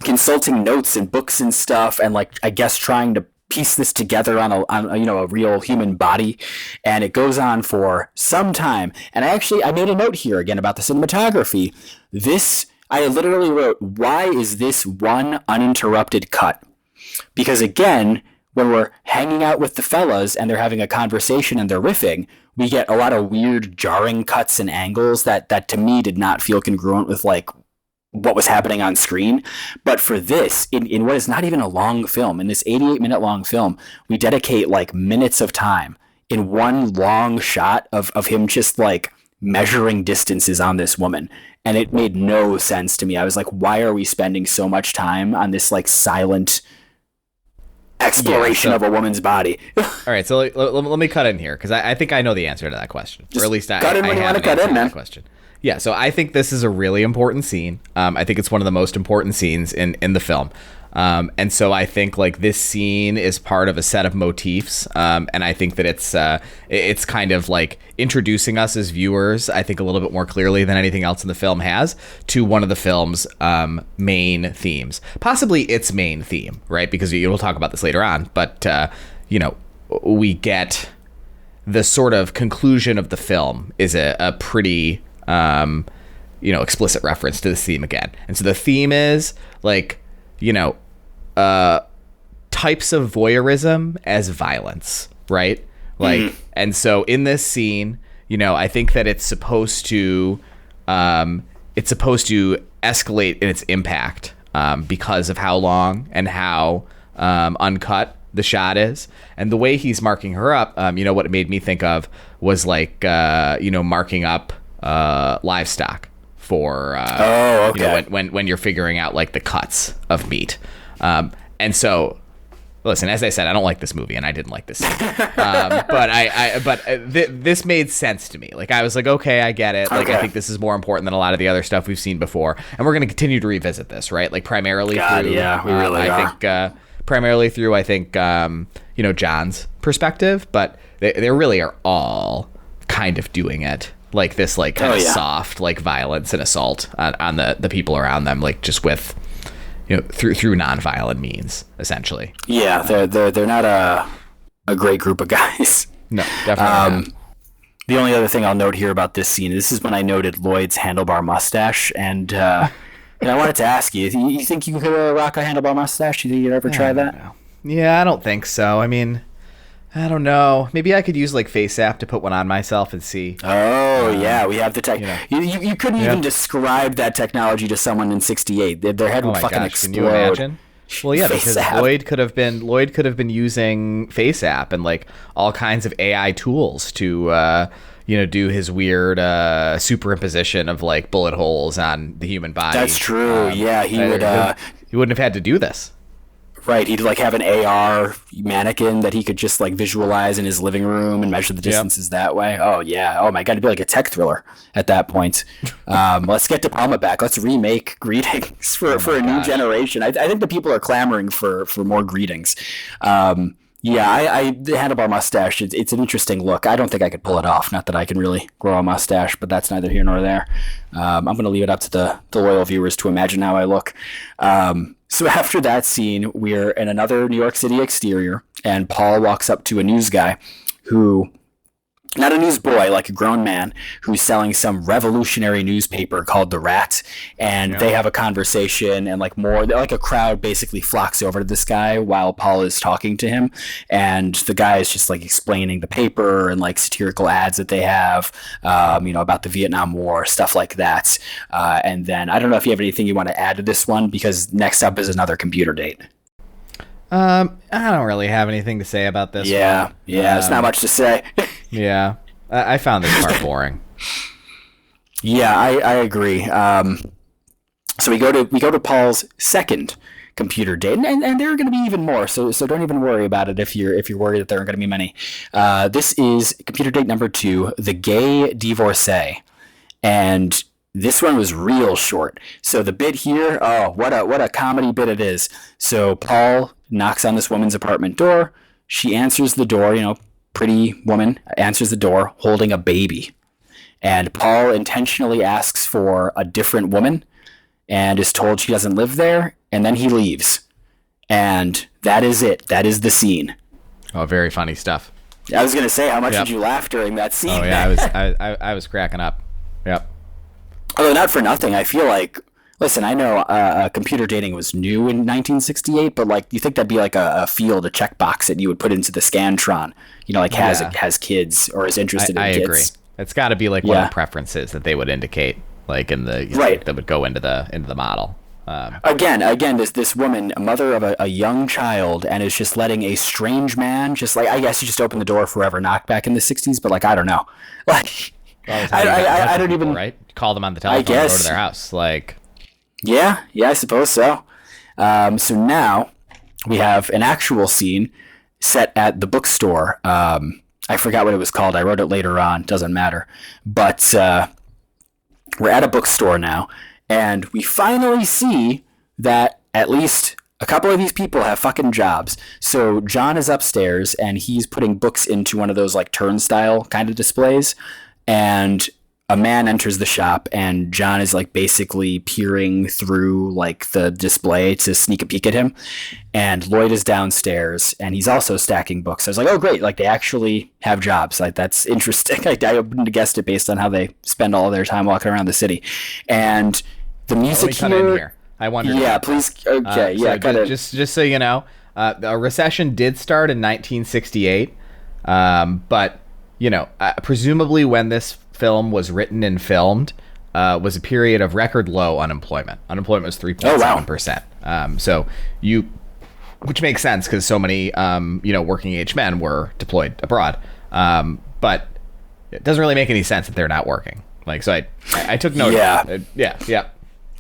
consulting notes and books and stuff, and like I guess trying to piece this together on a real human body, and it goes on for some time. And I made a note here again about the cinematography. I literally wrote, why is this one uninterrupted cut? Because again, when we're hanging out with the fellas and they're having a conversation and they're riffing, we get a lot of weird jarring cuts and angles that to me did not feel congruent with like what was happening on screen. But for this, in what is not even a long film, in this 88-minute long film, we dedicate like minutes of time in one long shot of him just like measuring distances on this woman. And it made no sense to me. I was like, why are we spending so much time on this like silent exploration of a woman's body? All right, so let me cut in here, because I think I know the answer to that question. Or at least I have an answer to that question. Yeah, so I think this is a really important scene. I think it's one of the most important scenes in the film. And so I think like this scene is part of a set of motifs. And I think that it's kind of like introducing us as viewers, I think a little bit more clearly than anything else in the film has, to one of the film's main themes. Possibly its main theme, right? Because you'll talk about this later on. But, we get the sort of conclusion of the film is a pretty explicit reference to this theme again. And so the theme is like, types of voyeurism as violence, right? Like, and so in this scene, I think that it's supposed to escalate in its impact, because of how long and how, uncut the shot is. And the way he's marking her up, what it made me think of was like, marking up livestock for when you're figuring out like the cuts of meat, and so listen, as I said, I don't like this movie and I didn't like this scene. But this made sense to me. Like I was like, okay, I get it. Like I think this is more important than a lot of the other stuff we've seen before, and we're going to continue to revisit this, right? Like primarily through John's perspective, but they really are all kind of doing it like this, like kind of soft, like violence and assault on the people around them, like just with, through non-violent means, essentially. Yeah, they're not a great group of guys. No, definitely not. The only other thing I'll note here about this scene, this is when I noted Lloyd's handlebar mustache, and I wanted to ask you, you think you could rock a handlebar mustache? You think you'd ever try that? Yeah, I don't think so. I mean, I don't know. Maybe I could use like FaceApp to put one on myself and see. Oh, yeah. We have the tech. You couldn't even describe that technology to someone in '68. Their head would fucking explode. Can you imagine? Well, yeah, because Lloyd could have been using FaceApp and like all kinds of AI tools to do his weird superimposition of like bullet holes on the human body. That's true. Yeah, he would. He wouldn't have had to do this. Right, he'd like have an AR mannequin that he could just like visualize in his living room and measure the distances that way. Oh yeah, oh my god, it'd be like a tech thriller at that point. Let's get De Palma back. Let's remake Greetings for a new generation. I think the people are clamoring for more Greetings. I the handlebar mustache. It's an interesting look. I don't think I could pull it off. Not that I can really grow a mustache, but that's neither here nor there. I'm going to leave it up to the loyal viewers to imagine how I look. So after that scene, we're in another New York City exterior, and Paul walks up to a news guy who, not a newsboy, like a grown man who's selling some revolutionary newspaper called The Rat, and they have a conversation, and like a crowd basically flocks over to this guy while Paul is talking to him, and the guy is just like explaining the paper and like satirical ads that they have, about the Vietnam War, stuff like that. And then I don't know if you have anything you want to add to this one, because next up is another computer date. I don't really have anything to say about this. Yeah, there's not much to say. Yeah, I found this part boring. Yeah, I agree. So we go to Paul's second computer date, and there are going to be even more. So don't even worry about it if you're worried that there are going to be many. This is computer date number 2, the gay divorcee, and this one was real short. So the bit here, what a comedy bit it is. So Paul knocks on this woman's apartment door. She answers the door, pretty woman answers the door holding a baby. And Paul intentionally asks for a different woman and is told she doesn't live there. And then he leaves. And that is it. That is the scene. Oh, very funny stuff. I was going to say, how much did you laugh during that scene? Oh, yeah, I was cracking up. Yep. Although not for nothing, I feel like, listen, I know computer dating was new in 1968, but like you think that'd be like a field, a checkbox that you would put into the Scantron, has kids or is interested in kids. I agree. It's got to be like one of the preferences that they would indicate, like in the that would go into the model. Again, this woman, a mother of a young child, and is just letting a strange man, just like, I guess you just opened the door for whoever knocked back in the 60s, but like, I don't know. Like, I don't even... Right? Call them on the telephone, go to their house. Like... Yeah, I suppose so. So now we have an actual scene set at the bookstore. I forgot what it was called. I wrote it later on. Doesn't matter. But we're at a bookstore now, and we finally see that at least a couple of these people have fucking jobs. So John is upstairs, and he's putting books into one of those like turnstile kind of displays, and a man enters the shop, and John is like basically peering through like the display to sneak a peek at him. And Lloyd is downstairs, and he's also stacking books. I was like, oh great, like they actually have jobs. Like that's interesting. I wouldn't have guessed it based on how they spend all of their time walking around the city. And the music here. I wonder. Yeah, please. Okay, just so you know, a recession did start in 1968, but presumably when this film was written and filmed was a period of record low unemployment. Unemployment was 3.7%. Which makes sense because so many working age men were deployed abroad. But it doesn't really make any sense that they're not working. Like, so I took note.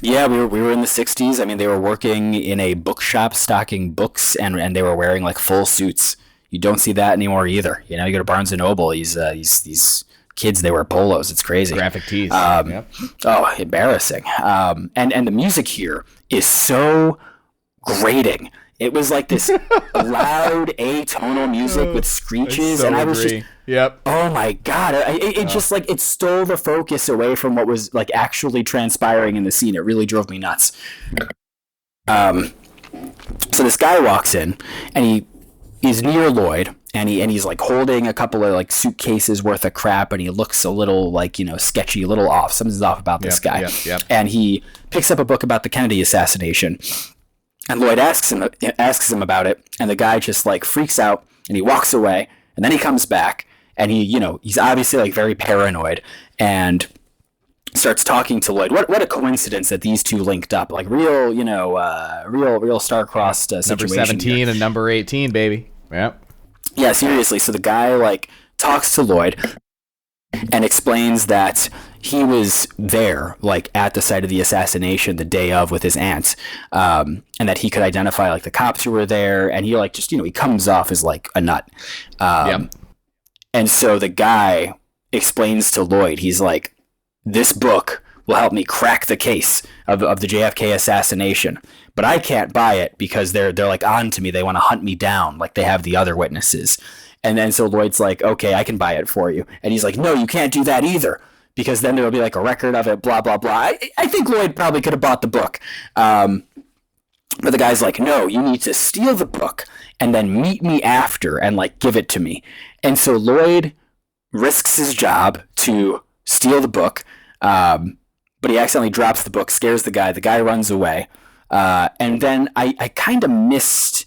Yeah, we were in the 60s. I mean, they were working in a bookshop stocking books, and they were wearing like full suits. You don't see that anymore either. You go to Barnes and Noble. These kids, they wear polos. It's crazy. Graphic tees. Oh, embarrassing. And the music here is so grating. It was like this loud atonal music with screeches, and I was just, oh my god! It just like it stole the focus away from what was like actually transpiring in the scene. It really drove me nuts. So this guy walks in, and he's near Lloyd, and he's like holding a couple of like suitcases worth of crap, and he looks a little like sketchy, a little off. Something's off about this guy. And he picks up a book about the Kennedy assassination. And Lloyd asks him about it, and the guy just like freaks out, and he walks away, and then he comes back, and he's obviously like very paranoid, and starts talking to Lloyd. What a coincidence that these two linked up, like real star-crossed situation. Number 17 here. And number 18, baby. Yep. Yeah, seriously. So the guy like talks to Lloyd. and explains that he was there, like at the site of the assassination the day of with his aunt, and that he could identify like the cops who were there, and he like just he comes off as like a nut, Yep. and so the guy explains to Lloyd, he's like, this book will help me crack the case of the JFK assassination, but I can't buy it because they're like on to me, they want to hunt me down like they have the other witnesses. And then so Lloyd's like, okay, I can buy it for you. And he's like, no, you can't do that either, because then there'll be like a record of it, blah, blah, blah. I think Lloyd probably could have bought the book. But the guy's like, no, you need to steal the book and then meet me after and like give it to me. And so Lloyd risks his job to steal the book, but he accidentally drops the book, scares the guy. The guy runs away. And then I kind of missed...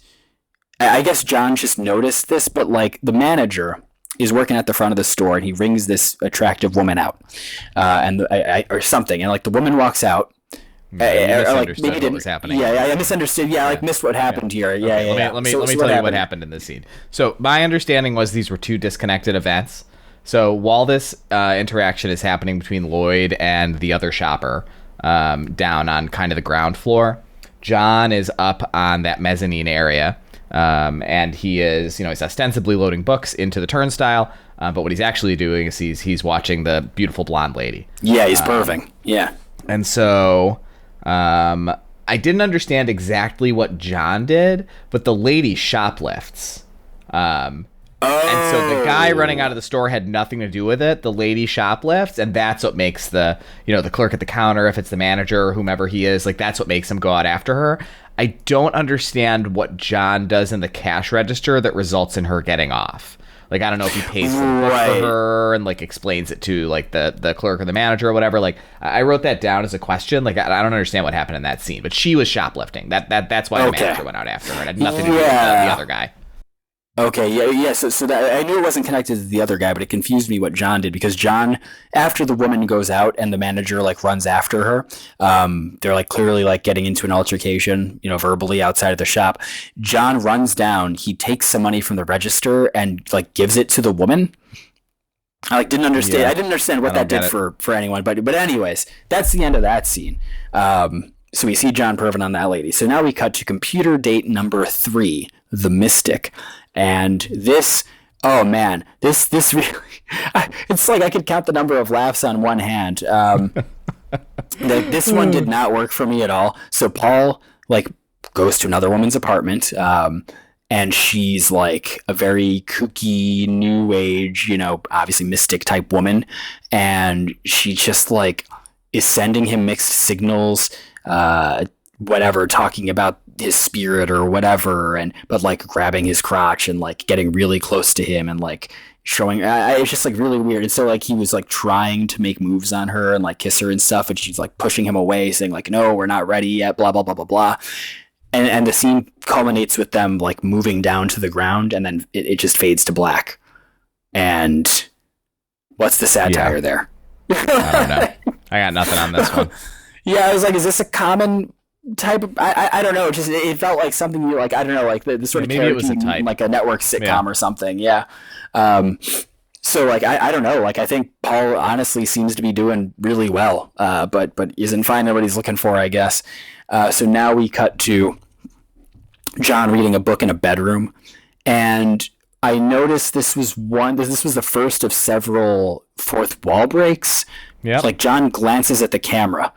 I guess John just noticed this, but like the manager is working at the front of the store and he rings this attractive woman out, or something, and like the woman walks out. Yeah, misunderstood what was happening. Yeah, I misunderstood. Yeah, I like missed what happened here. Yeah, okay, yeah. Let me tell you what happened in this scene. So my understanding was these were two disconnected events. So while this interaction is happening between Lloyd and the other shopper down on kind of the ground floor, John is up on that mezzanine area. And he is, he's ostensibly loading books into the turnstile, but what he's actually doing is he's watching the beautiful blonde lady. Yeah, he's perving. Yeah. And so, I didn't understand exactly what John did, but the lady shoplifts. And so the guy running out of the store had nothing to do with it. The lady shoplifts, and that's what makes the clerk at the counter, if it's the manager or whomever he is, like that's what makes him go out after her. I don't understand what John does in the cash register that results in her getting off. Like, I don't know if he pays for her and like explains it to like the clerk or the manager or whatever. Like, I wrote that down as a question. Like, I don't understand what happened in that scene, but she was shoplifting. That's why the manager went out after her. It had nothing to do with the other guy. Okay, yeah. So that, I knew it wasn't connected to the other guy, but it confused me what John did, because John, after the woman goes out and the manager like runs after her, they're like clearly like getting into an altercation, verbally outside of the shop. John runs down, he takes some money from the register and like gives it to the woman. I like didn't understand. Yeah. I didn't understand what that did for anyone, but anyways, that's the end of that scene. So we see John perving on that lady. So now we cut to computer date number 3, The Mystic. And this, oh man, this really, it's like I could count the number of laughs on one hand. This one did not work for me at all. So Paul like goes to another woman's apartment, and she's like a very kooky, new age, obviously mystic type woman. And she just like is sending him mixed signals, whatever, talking about his spirit or whatever, but like grabbing his crotch and like getting really close to him and like showing, it's just like really weird. And so like he was like trying to make moves on her and like kiss her and stuff, and she's like pushing him away, saying like, no, we're not ready yet, blah blah blah blah blah. And the scene culminates with them like moving down to the ground, and then it just fades to black. And what's the satire there? I don't know. I got nothing on this one. Yeah, I was like, is this a common type of, I don't know, it felt like something you like, I don't know, like the sort of maybe it was a type, like a network sitcom or something. Yeah. So like I don't know, like I think Paul honestly seems to be doing really well, but isn't finding what he's looking for, I guess. So now we cut to John reading a book in a bedroom, and I noticed this was the first of several fourth wall breaks. Yeah. Like John glances at the camera,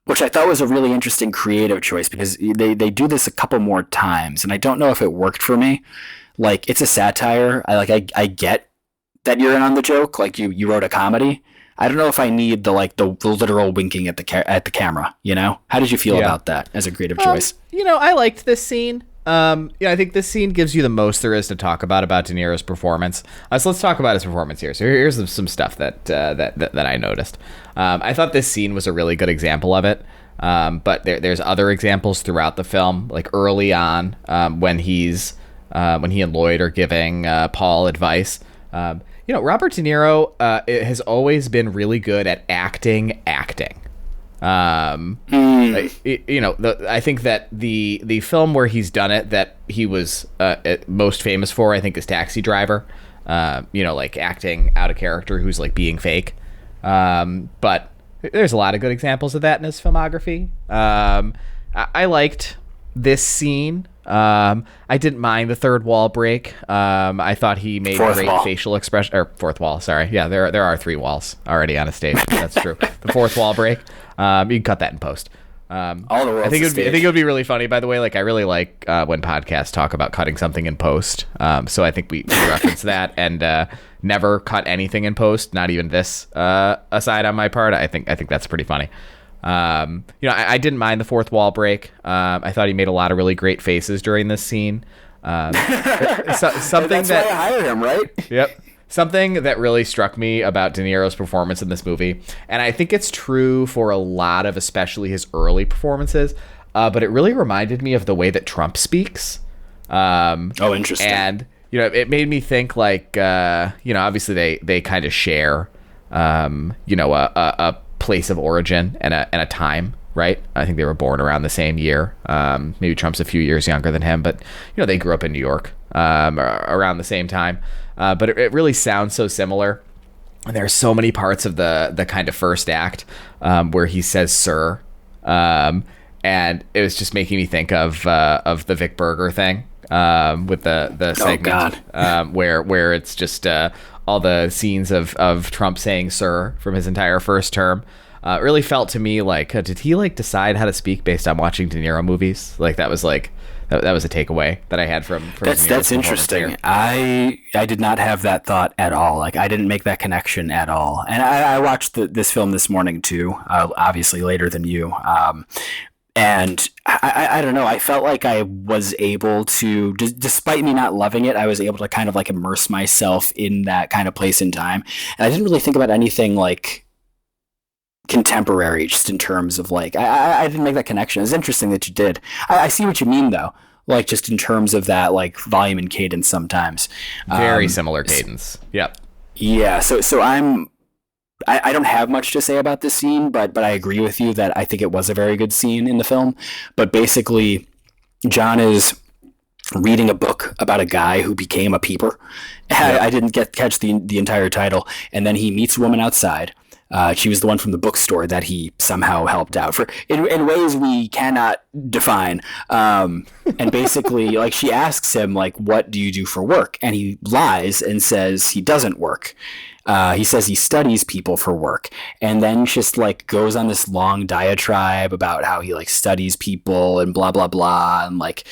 which I thought was a really interesting creative choice, because they do this a couple more times, and I don't know if it worked for me. Like, it's a satire. I get that you're in on the joke. Like you wrote a comedy. I don't know if I need the literal winking at the camera. How did you feel about that as a creative choice? I liked this scene. I think this scene gives you the most there is to talk about De Niro's performance. So let's talk about his performance here. So here's some stuff that I noticed. I thought this scene was a really good example of it. But there's other examples throughout the film, like early on, when he and Lloyd are giving Paul advice. Robert De Niro has always been really good at acting. I think that the film where he's done it that he was most famous for, I think, is Taxi Driver. like acting out of character who's like being fake. But there's a lot of good examples of that in his filmography. I liked this scene. I didn't mind the third wall break. I thought he made great facial expression, or fourth wall. Sorry. Yeah, there are 3 walls already on a stage. That's true. The fourth wall break. You can cut that in post. All the I think it would be really funny, by the way. Like, I really like when podcasts talk about cutting something in post. So I think we reference that and never cut anything in post, not even this aside on my part. I think that's pretty funny. I didn't mind the fourth wall break. I thought he made a lot of really great faces during this scene. Something that's why I hired him, right? Yep. Something that really struck me about De Niro's performance in this movie, and I think it's true for a lot of especially his early performances, but it really reminded me of the way that Trump speaks. Interesting. And, it made me think like, obviously they kind of share, a place of origin and a time, right? I think they were born around the same year. Maybe Trump's a few years younger than him, but they grew up in New York around the same time. But it really sounds so similar. And there are so many parts of the kind of first act where he says "sir," and it was just making me think of the Vic Berger thing with the segment where it's just all the scenes of Trump saying "sir" from his entire first term. It really felt to me like, did he like decide how to speak based on watching De Niro movies? Like that was like that was a takeaway that I had from that's interesting. I did not have that thought at all. Like I didn't make that connection at all. And I watched this film this morning too, obviously later than you. And I don't know. I felt like I was able to, despite me not loving it, I was able to kind of like immerse myself in that kind of place and time. And I didn't really think about anything like contemporary, just in terms of like, I didn't make that connection. It's interesting that you did. I see what you mean though. Like just in terms of that, like volume and cadence sometimes. Very similar cadence. Yep. Yeah. So I don't have much to say about this scene, but I agree with you that I think it was a very good scene in the film. But basically, John is reading a book about a guy who became a peeper. Yep. I didn't catch the entire title. And then he meets a woman outside. She was the one from the bookstore that he somehow helped out for in ways we cannot define. And basically, like she asks him, like, "What do you do for work?" And he lies and says he doesn't work. He says he studies people for work, and then just like goes on this long diatribe about how he like studies people and blah blah blah, and like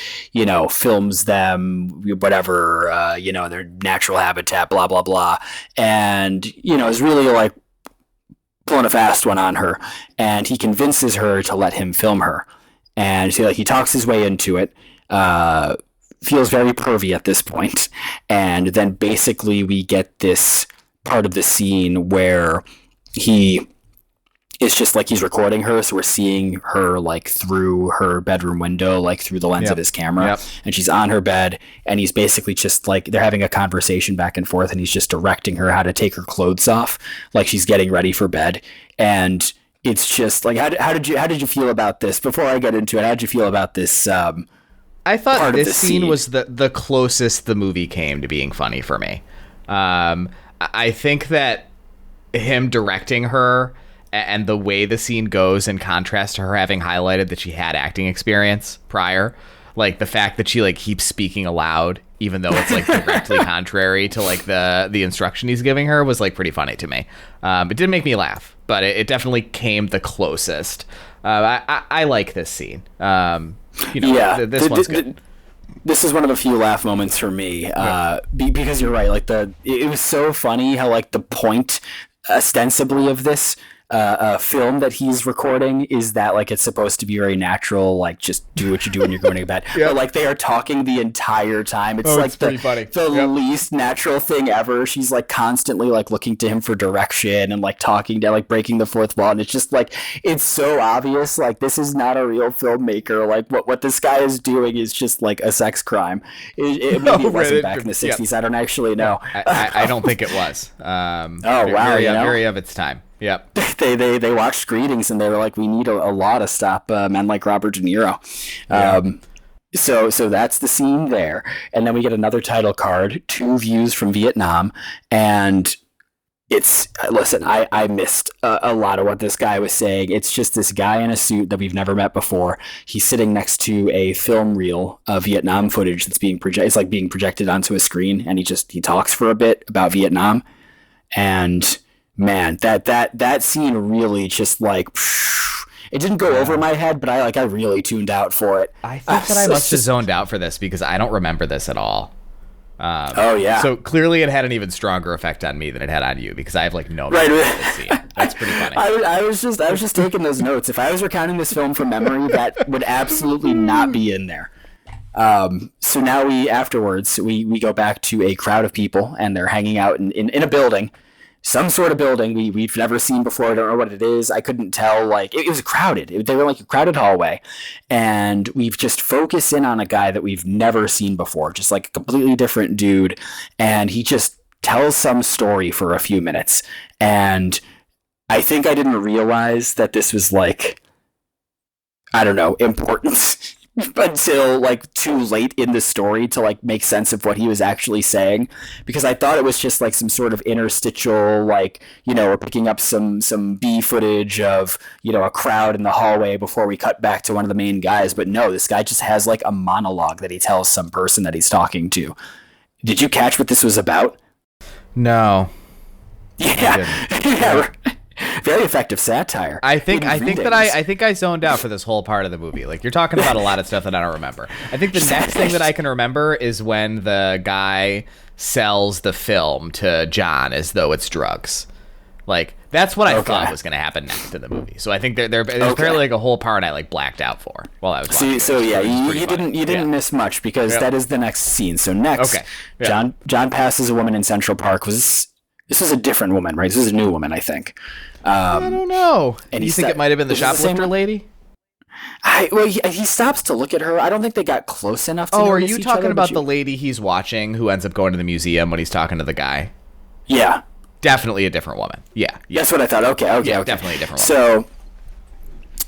films them, whatever, their natural habitat, blah blah blah, and is really like pulling a fast one on her, and he convinces her to let him film her, and so he talks his way into it. Feels very pervy at this point, and then basically we get this part of the scene where he is just like he's recording her, so we're seeing her like through her bedroom window, like through the lens of his camera, and she's on her bed, and he's basically just like they're having a conversation back and forth, and he's just directing her how to take her clothes off, like she's getting ready for bed. And it's just like how did you feel about this? Before I get into it, how did you feel about this? I thought this scene was the closest the movie came to being funny for me. I think that him directing her and the way the scene goes in contrast to her having highlighted that she had acting experience prior, like the fact that she like keeps speaking aloud even though it's like directly contrary to like the instruction he's giving her, was like pretty funny to me. It didn't make me laugh, but it definitely came the closest. I like this scene. This one's good. This is one of the few laugh moments for me, because you're right. Like it was so funny how like the point ostensibly of this film that he's recording is that like it's supposed to be very natural, like just do what you do when you're going to bed. But like they are talking the entire time. It's like the least natural thing ever. She's like constantly like looking to him for direction and like talking to like breaking the fourth wall, and it's just like it's so obvious like this is not a real filmmaker. Like what this guy is doing is just like a sex crime. It maybe it wasn't back in the 60s. I don't actually know. I don't think it was. Very of its time. Yep. They watched Greetings and they were like, we need a law to stop men like Robert De Niro. So that's the scene there, and then we get another title card, 2 views from Vietnam, and it's listen. I missed a lot of what this guy was saying. It's just this guy in a suit that we've never met before. He's sitting next to a film reel of Vietnam footage that's being projected. It's like being projected onto a screen, and he talks for a bit about Vietnam, and man, that scene really just like. It didn't go over my head, but I really tuned out for it. I think that I must have zoned out for this because I don't remember this at all. Oh yeah. So clearly, it had an even stronger effect on me than it had on you because I have like no memory of this scene. That's pretty funny. I was just taking those notes. If I was recounting this film from memory, that would absolutely not be in there. So now afterwards we go back to a crowd of people, and they're hanging out in a building. Some sort of building we've never seen before. I don't know what it is. I couldn't tell. Like it was crowded. They were like a crowded hallway, and we've just focused in on a guy that we've never seen before, just like a completely different dude, and he just tells some story for a few minutes. And I think I didn't realize that this was like, I don't know, important until like too late in the story to like make sense of what he was actually saying, because I thought it was just like some sort of interstitial, like, you know, we're picking up some B footage of, you know, a crowd in the hallway before we cut back to one of the main guys. But no, this guy just has like a monologue that he tells some person that he's talking to. Did you catch what this was about? No. Yeah. Yeah. Very effective satire. I think I zoned out for this whole part of the movie. Like, you're talking about a lot of stuff that I don't remember. I think the next thing that I can remember is when the guy sells the film to John as though it's drugs. Like, that's what I thought was going to happen next in the movie. So I think there's apparently like a whole part I like blacked out for while I was watching. So yeah, you didn't miss much, because that is the next scene. So next, John passes a woman in Central Park. This was a different woman, right? This was a new woman, I think. I don't know. And you think it might have been the shoplifter lady? He stops to look at her. I don't think they got close enough to are you talking about the lady he's watching who ends up going to the museum when he's talking to the guy? Yeah. Definitely a different woman. Yeah. That's what I thought. Okay. Definitely a different woman.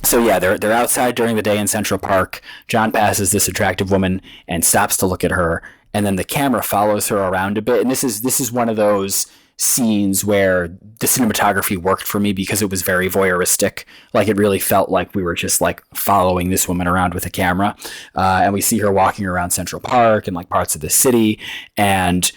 So yeah, they're outside during the day in Central Park. John passes this attractive woman and stops to look at her, and then the camera follows her around a bit. And this is one of those scenes where the cinematography worked for me because it was very voyeuristic. Like, it really felt like we were just like following this woman around with a camera. And we see her walking around Central Park and like parts of the city. And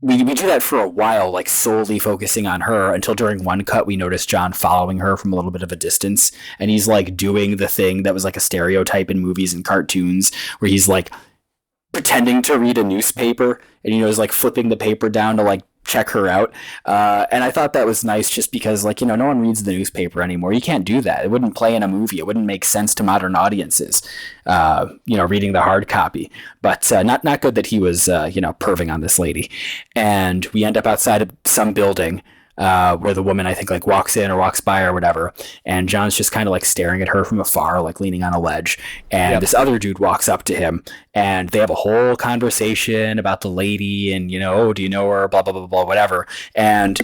we do that for a while, like solely focusing on her, until during one cut we noticed John following her from a little bit of a distance. And he's like doing the thing that was like a stereotype in movies and cartoons, where he's like pretending to read a newspaper, and, you know, is like flipping the paper down to like check her out. And I thought that was nice, just because, like, you know, no one reads the newspaper anymore. You can't do that. It wouldn't play in a movie. It wouldn't make sense to modern audiences, you know, reading the hard copy. But not good that he was, you know, perving on this lady. And we end up outside of some building where the woman, I think, like walks in or walks by or whatever. And John's just kind of like staring at her from afar, like leaning on a ledge. And this other dude walks up to him, and they have a whole conversation about the lady and, you know, oh, do you know her? Blah, blah, blah, blah, whatever. And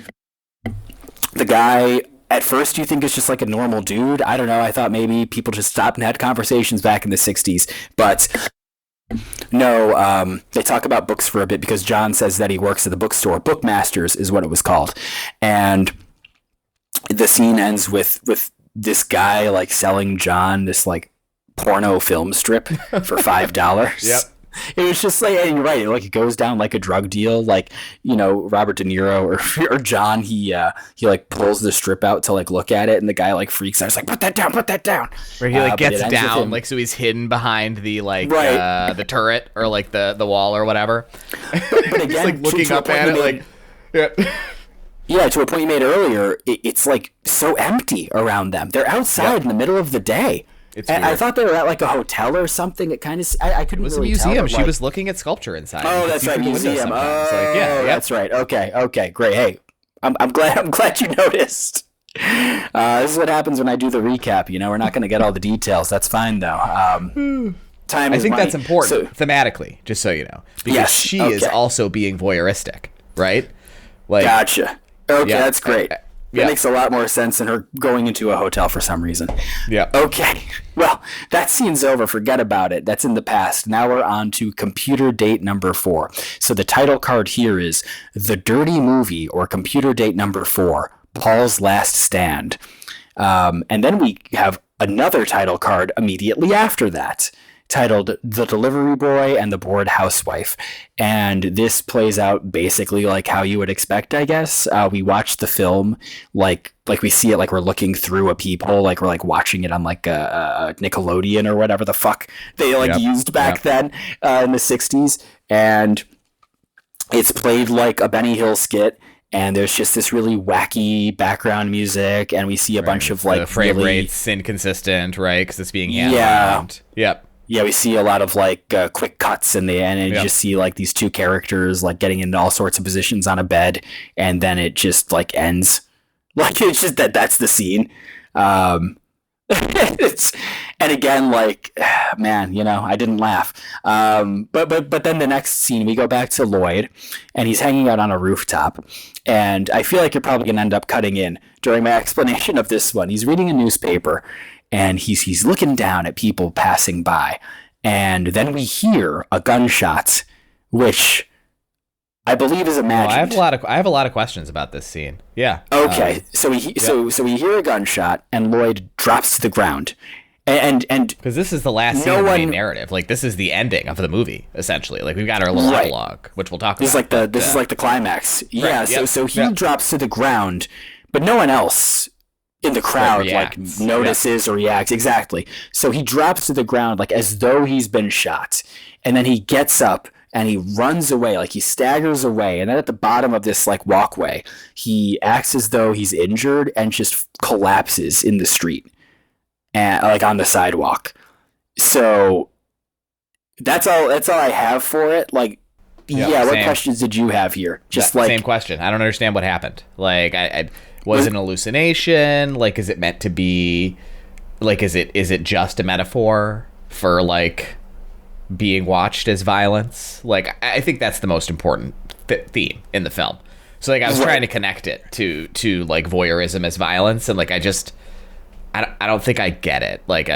the guy, at first, you think is just like a normal dude. I don't know. I thought maybe people just stopped and had conversations back in the 60s. But no, they talk about books for a bit, because John says that he works at the bookstore. Bookmasters is what it was called. And the scene ends with this guy like selling John this like porno film strip for $5. Yep. It was just like, and you're right, like it goes down like a drug deal. Like, you know, Robert De Niro or John, he like pulls the strip out to like look at it, and the guy like freaks out. He's like, put that down. Where he like gets down, like, so he's hidden behind the like the turret or like the wall or whatever. But again, he's like looking up at it, like, yeah, to a point you made earlier, it's like so empty around them. They're outside in the middle of the day. And I thought they were at like a hotel or something. It kind of I couldn't really tell. It was a museum. She was looking at sculpture inside. Oh, that's right, museum. Oh, that's right. Okay, great. Hey, I'm glad you noticed. This is what happens when I do the recap. You know, we're not going to get all the details. That's fine though. Time. I think that's important thematically, just so you know, because she is also being voyeuristic, right? Like, gotcha. Okay, that's great. That makes a lot more sense than her going into a hotel for some reason. Yeah. Okay. Well, that scene's over. Forget about it. That's in the past. Now we're on to computer date number 4. So the title card here is The Dirty Movie, or computer date number 4, Paul's Last Stand. And then we have another title card immediately after that, titled The Delivery Boy and the Bored Housewife. And this plays out basically like how you would expect, I guess. We watch the film like we see it like we're looking through a peephole, like we're like watching it on like a Nickelodeon or whatever the fuck they used back then in the 60s. And it's played like a Benny Hill skit. And there's just this really wacky background music, and we see a bunch of like the frame rates inconsistent, right? Because it's being hand-wound. Yep. Yeah, we see a lot of like quick cuts in the end, and you just see like these two characters like getting into all sorts of positions on a bed, and then it just like ends. Like it's just that's the scene. And again, like, man, I didn't laugh. But then the next scene, we go back to Lloyd, and he's hanging out on a rooftop. And I feel like you're probably going to end up cutting in during my explanation of this one. He's reading a newspaper, and he's looking down at people passing by. And then we hear a gunshot, which I believe is imagined. I have a lot of questions about this scene. Yeah. Okay. So we hear a gunshot, and Lloyd drops to the ground. And because this is the last scene of the main narrative, like this is the ending of the movie essentially. Like we've got our little epilogue, which we'll talk about. This is like the climax. Yeah. Right. So he drops to the ground, but no one else in the crowd notices or reacts. Exactly. So he drops to the ground like as though he's been shot, and then he gets up and he runs away, like he staggers away, and then at the bottom of this like walkway, he acts as though he's injured and just collapses in the street. And like on the sidewalk. So that's all I have for it. Like, what questions did you have here? Same question. I don't understand what happened. Like, I was it an hallucination? Like, is it meant to be? Like, is it just a metaphor for like being watched as violence? Like, I think that's the most important theme in the film. So like, I was trying to connect it to like voyeurism as violence, and like I don't think I get it. Like,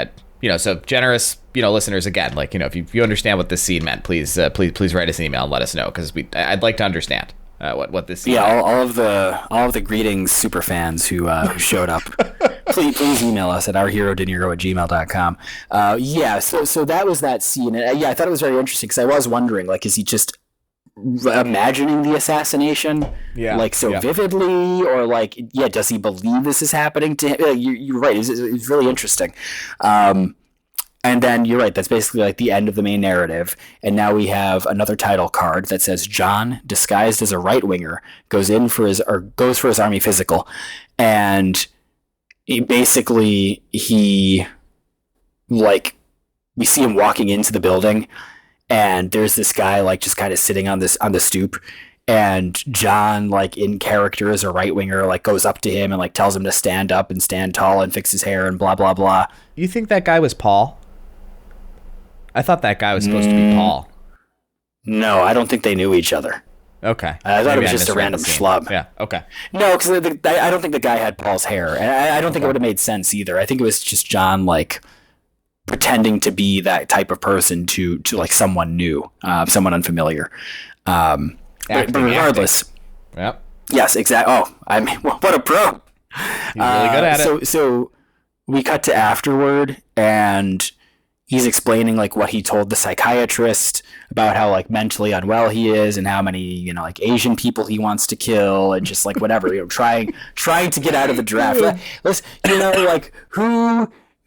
so generous, listeners, again, like, if you understand what this scene meant, please write us an email and let us know, because I'd like to understand what this scene meant. all of the greetings super fans who showed up. please email us at ourherodeniro@gmail.com. So that was that scene. And I thought it was very interesting, because I was wondering, like, is he just imagining the assassination vividly, or like does he believe this is happening to him? You're right, it's really interesting. And then you're right, that's basically like the end of the main narrative, and now we have another title card that says John, disguised as a right-winger, goes for his army physical, and we see him walking into the building. And there's this guy like just kind of sitting on the stoop, and John, like in character as a right winger, like goes up to him and like tells him to stand up and stand tall and fix his hair and blah blah blah. You think that guy was Paul? I thought that guy was supposed to be Paul. No, I don't think they knew each other. Okay, I thought it was just a random schlub. Yeah. Okay. No, because I don't think the guy had Paul's hair, and I don't think it would have made sense either. I think it was just John like pretending to be that type of person to like someone new, someone unfamiliar. But regardless. Yep. Yes, exactly. Oh, I mean, what a pro. He's really good at it. So we cut to afterward, and he's explaining like what he told the psychiatrist about how like mentally unwell he is, and how many, like Asian people he wants to kill, and just like whatever, trying to get out of the draft. Let's, like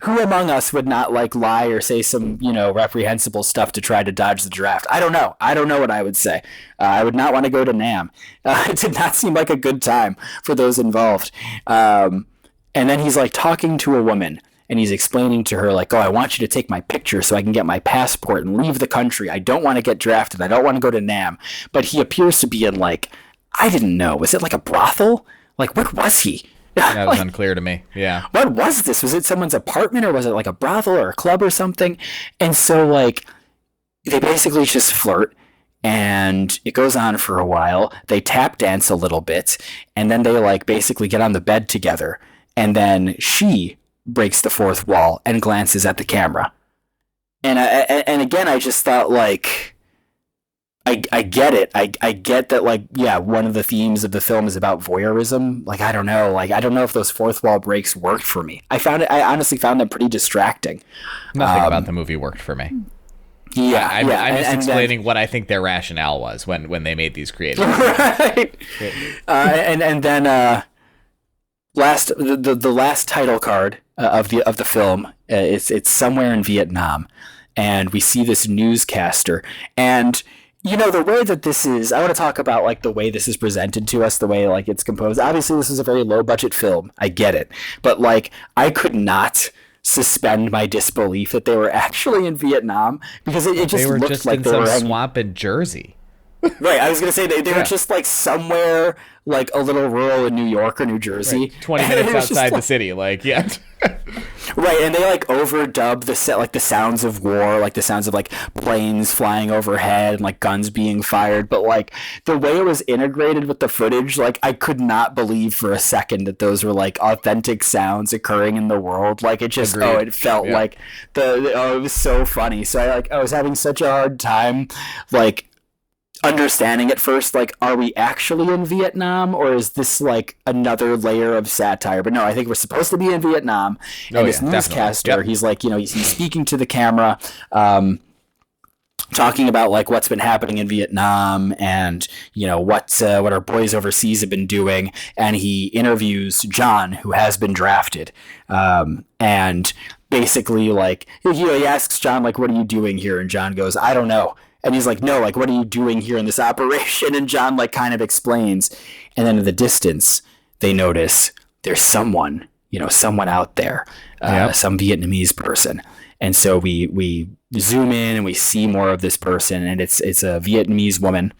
who among us would not like lie or say some, reprehensible stuff to try to dodge the draft? I don't know what I would say. I would not want to go to NAM. It did not seem like a good time for those involved. And then he's like talking to a woman, and he's explaining to her like, oh, I want you to take my picture so I can get my passport and leave the country. I don't want to get drafted. I don't want to go to NAM. But he appears to be in like, I didn't know. Was it like a brothel? Like, what was he? That was unclear to me. Yeah. What was this? Was it someone's apartment, or was it like a brothel or a club or something? And so like they basically just flirt, and it goes on for a while. They tap dance a little bit, and then they like basically get on the bed together, and then she breaks the fourth wall and glances at the camera. And again, I just thought, like, I get it. I get that, like, yeah, one of the themes of the film is about voyeurism. Like, I don't know. Like, I don't know if those fourth wall breaks worked for me. I honestly found them pretty distracting. Nothing about the movie worked for me. Yeah, I'm just explaining then, what I think their rationale was when they made these creative. Right. And then the last title card of the film, it's somewhere in Vietnam, and we see this newscaster. And you know, the way that this is, I want to talk about like the way this is presented to us, the way like it's composed. Obviously, this is a very low budget film. I get it, but like I could not suspend my disbelief that they were actually in Vietnam, because it just looked just like in they some were swamp in Jersey. Right, I was gonna say they were just like somewhere like a little rural in New York or New Jersey, right. 20 minutes outside the city, like, yeah. Right, and they like overdub the set, like the sounds of war, like the sounds of like planes flying overhead and like guns being fired, but like the way it was integrated with the footage, like I could not believe for a second that those were like authentic sounds occurring in the world. Like it just it felt like it was so funny. So I was having such a hard time like understanding at first, like, are we actually in Vietnam, or is this like another layer of satire? But no, I think we're supposed to be in Vietnam. And this newscaster, he's like, you know, he's speaking to the camera, talking about like what's been happening in Vietnam and, you know, what our boys overseas have been doing. And he interviews John, who has been drafted, and basically like, you know, he asks John, like, what are you doing here? And John goes, I don't know. And he's like, no, like, what are you doing here in this operation? And John, like, kind of explains. And then in the distance, they notice there's someone out there, some Vietnamese person. And so we zoom in and we see more of this person. And it's a Vietnamese woman.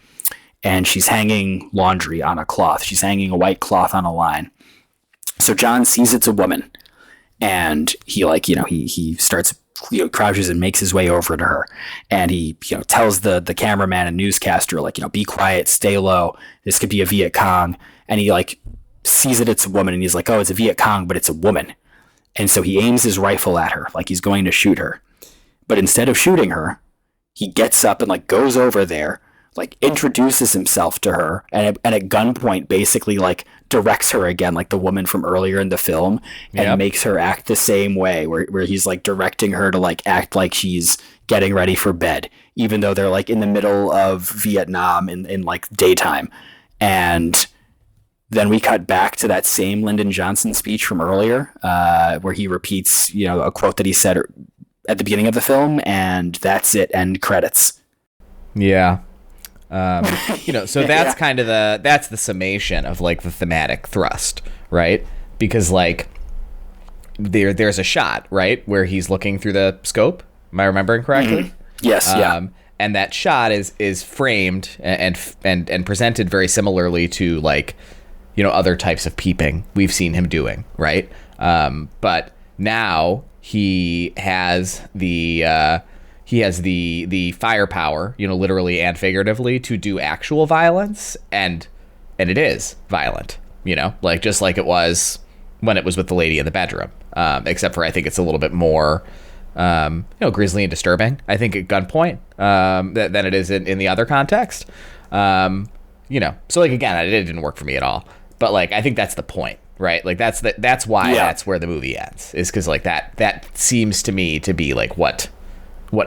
And she's hanging laundry on a cloth. She's hanging a white cloth on a line. So John sees it's a woman. And he, like, you know, he starts, you know, crouches and makes his way over to her, and he, you know, tells the cameraman and newscaster, like, you know, be quiet, stay low, this could be a Viet Cong. And he like sees that it's a woman, and he's like, oh, it's a Viet Cong, but it's a woman. And so he aims his rifle at her like he's going to shoot her, but instead of shooting her, he gets up and like goes over there, like introduces himself to her, and at gunpoint basically like directs her again, like the woman from earlier in the film, and makes her act the same way, where he's like directing her to like act like she's getting ready for bed, even though they're like in the middle of Vietnam in like daytime. And then we cut back to that same Lyndon Johnson speech from earlier, where he repeats, you know, a quote that he said at the beginning of the film, and that's it, end credits. Yeah. You know, so that's kind of that's the summation of like the thematic thrust, right? Because like there's a shot, right, where he's looking through the scope. Am I remembering correctly? Mm-hmm. Yes. And that shot is framed and presented very similarly to, like, you know, other types of peeping we've seen him doing, right? But now he has the firepower, you know, literally and figuratively, to do actual violence, and it is violent, you know, like just like it was when it was with the lady in the bedroom, except for I think it's a little bit more, you know, grisly and disturbing, I think, at gunpoint, than it is in the other context, you know. So like, again, it didn't work for me at all, but like I think that's the point, right? Like that's why that's where the movie ends, is because like that seems to me to be like what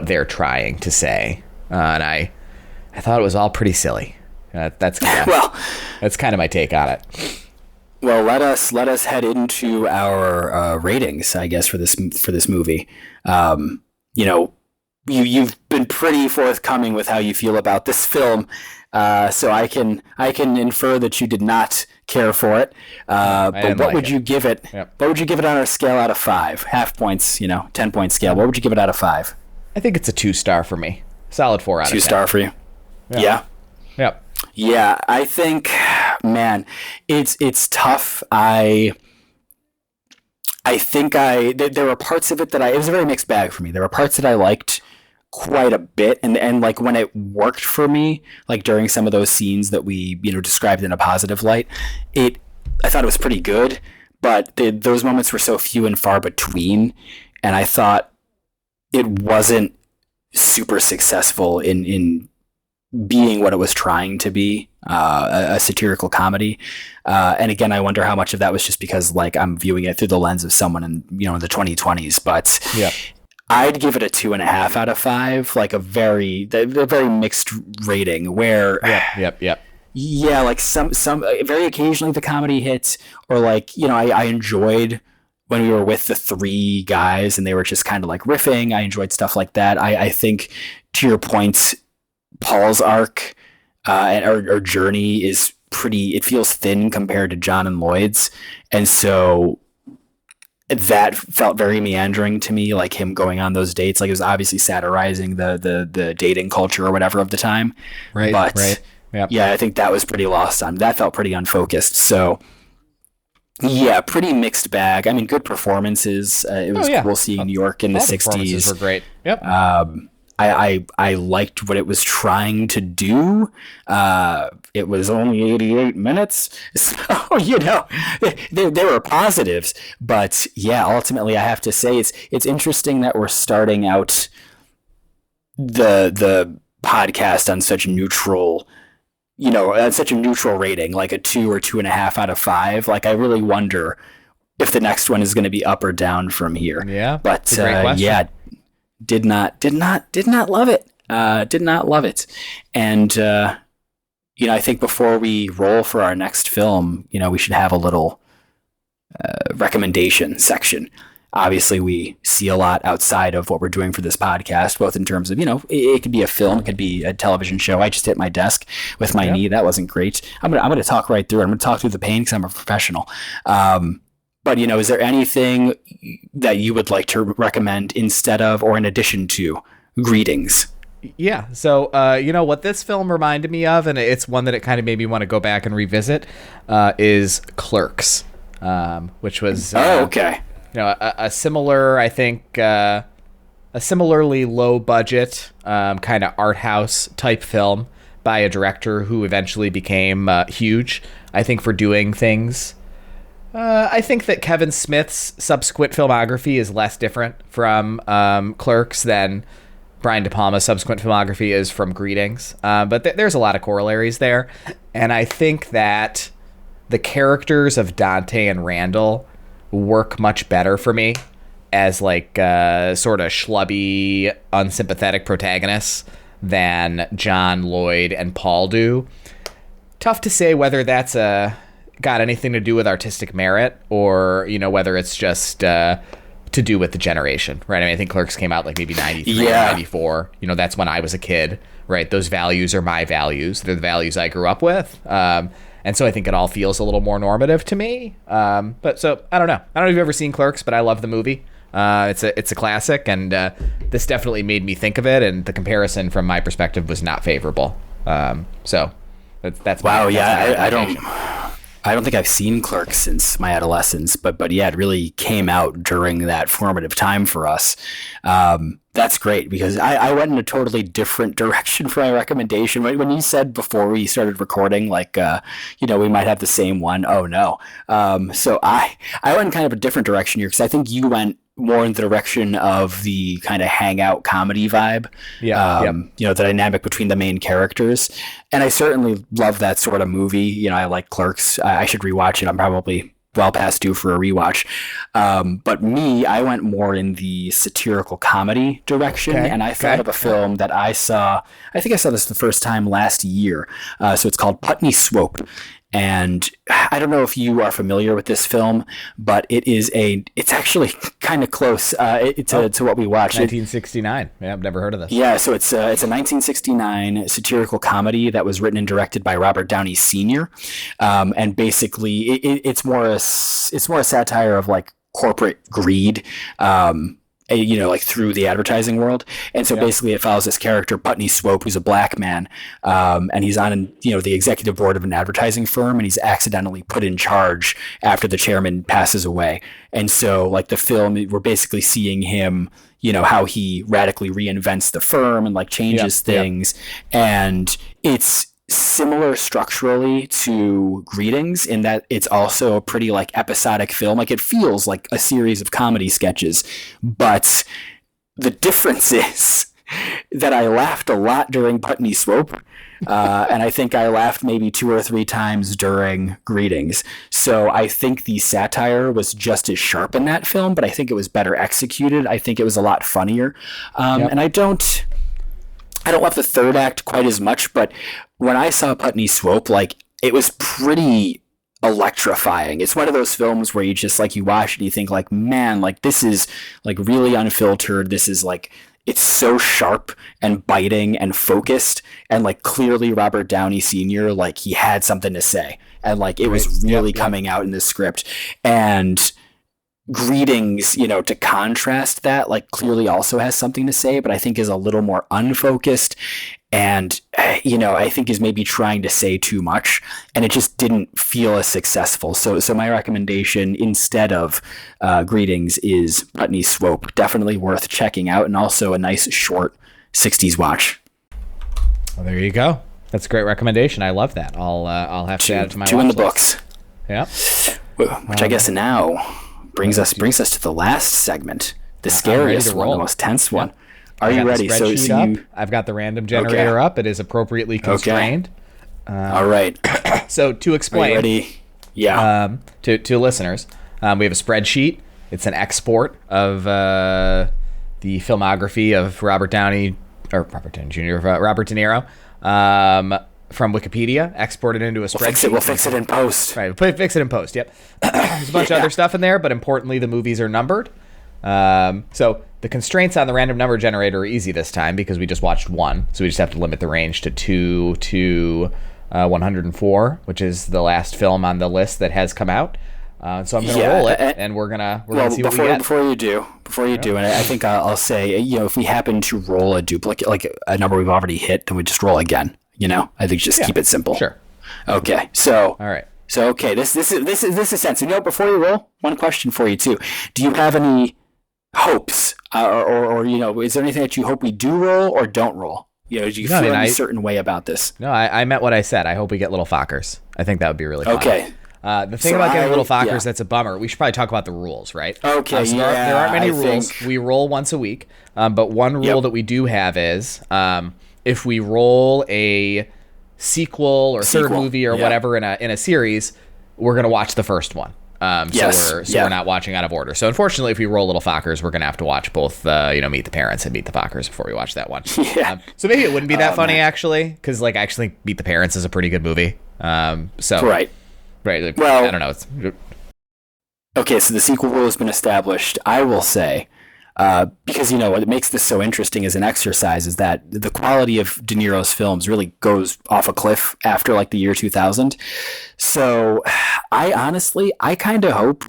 they're trying to say, and I thought it was all pretty silly. That's kind of that's kind of my take on it. Well, let us head into our ratings, I guess, for this movie. You know, you've been pretty forthcoming with how you feel about this film, so I can infer that you did not care for it. But what would you give it? Yep. What would you give it on a scale out of 5? Half points, you know, 10-point scale. What would you give it out of 5? I think it's a 2-star for me. Solid 4 out of 10. 2-star for you? Yeah. Yep. Yeah, I think, man, it's tough. I think there were parts of it that it was a very mixed bag for me. There were parts that I liked quite a bit, and like when it worked for me, like during some of those scenes that we described in a positive light, I thought it was pretty good, but those moments were so few and far between, and I thought it wasn't super successful in being what it was trying to be, a satirical comedy. And again, I wonder how much of that was just because like I'm viewing it through the lens of someone in the 2020s. But yeah, I'd give it a 2.5 out of 5, like a very mixed rating. Where yeah, like some very occasionally the comedy hits, or like I enjoyed when we were with the 3 guys and they were just kind of like riffing. I enjoyed stuff like that. I think, to your point, Paul's arc or journey is it feels thin compared to John and Lloyd's, and so that felt very meandering to me, like him going on those dates. Like it was obviously satirizing the dating culture or whatever of the time, right? But right. Yep. Yeah, I think that was pretty lost on. That felt pretty unfocused. So yeah, pretty mixed bag. I mean, good performances. It was cool seeing New York in the 60s. Performances were great. Yep. I liked what it was trying to do. It was only 88 minutes, so there were positives. But yeah, ultimately, I have to say it's interesting that we're starting out the podcast on such neutral. At such a neutral rating, like a 2 or 2.5 out of 5. Like I really wonder if the next one is going to be up or down from here. Yeah, but yeah. Did not love it. Did not love it. And, I think before we roll for our next film, we should have a little recommendation section. Obviously, we see a lot outside of what we're doing for this podcast, both in terms of, it could be a film, it could be a television show. I just hit my desk with my knee. That wasn't great. I'm gonna talk right through it. I'm going to talk through the pain because I'm a professional. But, is there anything that you would like to recommend instead of or in addition to Greetings? Yeah. So, what this film reminded me of, and it's one that it kind of made me want to go back and revisit, is Clerks, which was... okay. A similar, I think, a similarly low budget, kind of art house type film by a director who eventually became huge, I think, for doing things. I think that Kevin Smith's subsequent filmography is less different from Clerks than Brian De Palma's subsequent filmography is from Greetings. But there's a lot of corollaries there. And I think that the characters of Dante and Randall work much better for me as like sort of schlubby, unsympathetic protagonists than John, Lloyd, and Paul do. Tough to say whether that's got anything to do with artistic merit or, whether it's just to do with the generation, right? I mean, I think Clerks came out like maybe 93 or 94. That's when I was a kid, right? Those values are my values. They're the values I grew up with. And so I think it all feels a little more normative to me. But so I don't know. I don't know if you've ever seen Clerks, but I love the movie. It's a classic, and this definitely made me think of it. And the comparison from my perspective was not favorable. So that's wow. I don't think I've seen Clerks since my adolescence, but yeah, it really came out during that formative time for us. That's great because I went in a totally different direction for my recommendation. When you said before we started recording, like, we might have the same one. Oh no. So I went in kind of a different direction here because I think you went more in the direction of the kind of hangout comedy vibe. The dynamic between the main characters. And I certainly love that sort of movie. I like Clerks. I should rewatch it. I'm probably well past due for a rewatch. But I went more in the satirical comedy direction. Okay. And I thought of a film that I think I saw this the first time last year. So it's called Putney Swope. And I don't know if you are familiar with this film, but it's actually kind of close to what we watched. 1969. Yeah, I've never heard of this. Yeah, so it's a 1969 satirical comedy that was written and directed by Robert Downey Sr. And basically, it's more a satire of like corporate greed. like through the advertising world. And so basically it follows this character, Putney Swope, who's a black man. And he's on, the executive board of an advertising firm, and he's accidentally put in charge after the chairman passes away. And so like the film, we're basically seeing him, how he radically reinvents the firm and like changes things. And it's similar structurally to Greetings in that it's also a pretty like episodic film. Like it feels like a series of comedy sketches, but the difference is that I laughed a lot during Putney Swope, and I think I laughed maybe 2 or 3 times during Greetings. So I think the satire was just as sharp in that film, but I think it was better executed. I think it was a lot funnier, and I don't love the third act quite as much, but when I saw Putney Swope, like it was pretty electrifying. It's one of those films where you just like you watch and you think like, man, like this is like really unfiltered. This is like, it's so sharp and biting and focused, and like clearly Robert Downey Sr. like he had something to say, and like it was really coming out in the script. And Greetings, to contrast that, like clearly also has something to say, but I think is a little more unfocused, and I think is maybe trying to say too much, and it just didn't feel as successful. So my recommendation instead of Greetings is Putney Swope. Definitely worth checking out, and also a nice short 60s watch. Well, there you go. That's a great recommendation. I love that. I'll have to add it to my watch in the list. Books. Yeah. Which I guess now brings us to the last segment, the scariest one, the most tense one. Are you ready? I've got the random generator up. It is appropriately constrained. All right. So to explain, are you ready? Yeah. To listeners, we have a spreadsheet. It's an export of the filmography of Robert Downey Jr. Robert De Niro from Wikipedia, exported into a spreadsheet. We'll fix it in post. Right, we'll fix it in post. Yep. There's a bunch of other stuff in there, but importantly, the movies are numbered. So the constraints on the random number generator are easy this time because we just watched one. So we just have to limit the range to 2 to 104, which is the last film on the list that has come out. So I'm going to roll it, and we're gonna see what we get. Before you do, and I think I'll say, if we happen to roll a duplicate, like a number we've already hit, then we just roll again. I think just keep it simple. Sure. Okay. So. All right. So okay, this is sense. Before you roll, one question for you too. Do you have any hopes, or is there anything that you hope we do roll or don't roll? Do you feel a certain way about this? No, I meant what I said. I hope we get little Fockers. I think that would be really fun. Okay. The thing about getting little Fockers that's a bummer. We should probably talk about the rules, right? Okay. So there aren't many rules. We roll once a week, but one rule that we do have is if we roll a sequel or third movie or whatever in a series, we're gonna watch the first one. So we're not watching out of order. So unfortunately, if we roll little Fockers, we're gonna have to watch both Meet the Parents and Meet the Fockers before we watch that one. So maybe it wouldn't be that funny actually, because actually Meet the Parents is a pretty good movie. Right. Well, I don't know. Okay, so the sequel rule has been established. I will say, because what makes this so interesting as an exercise is that the quality of De Niro's films really goes off a cliff after the year 2000. So I kind of hope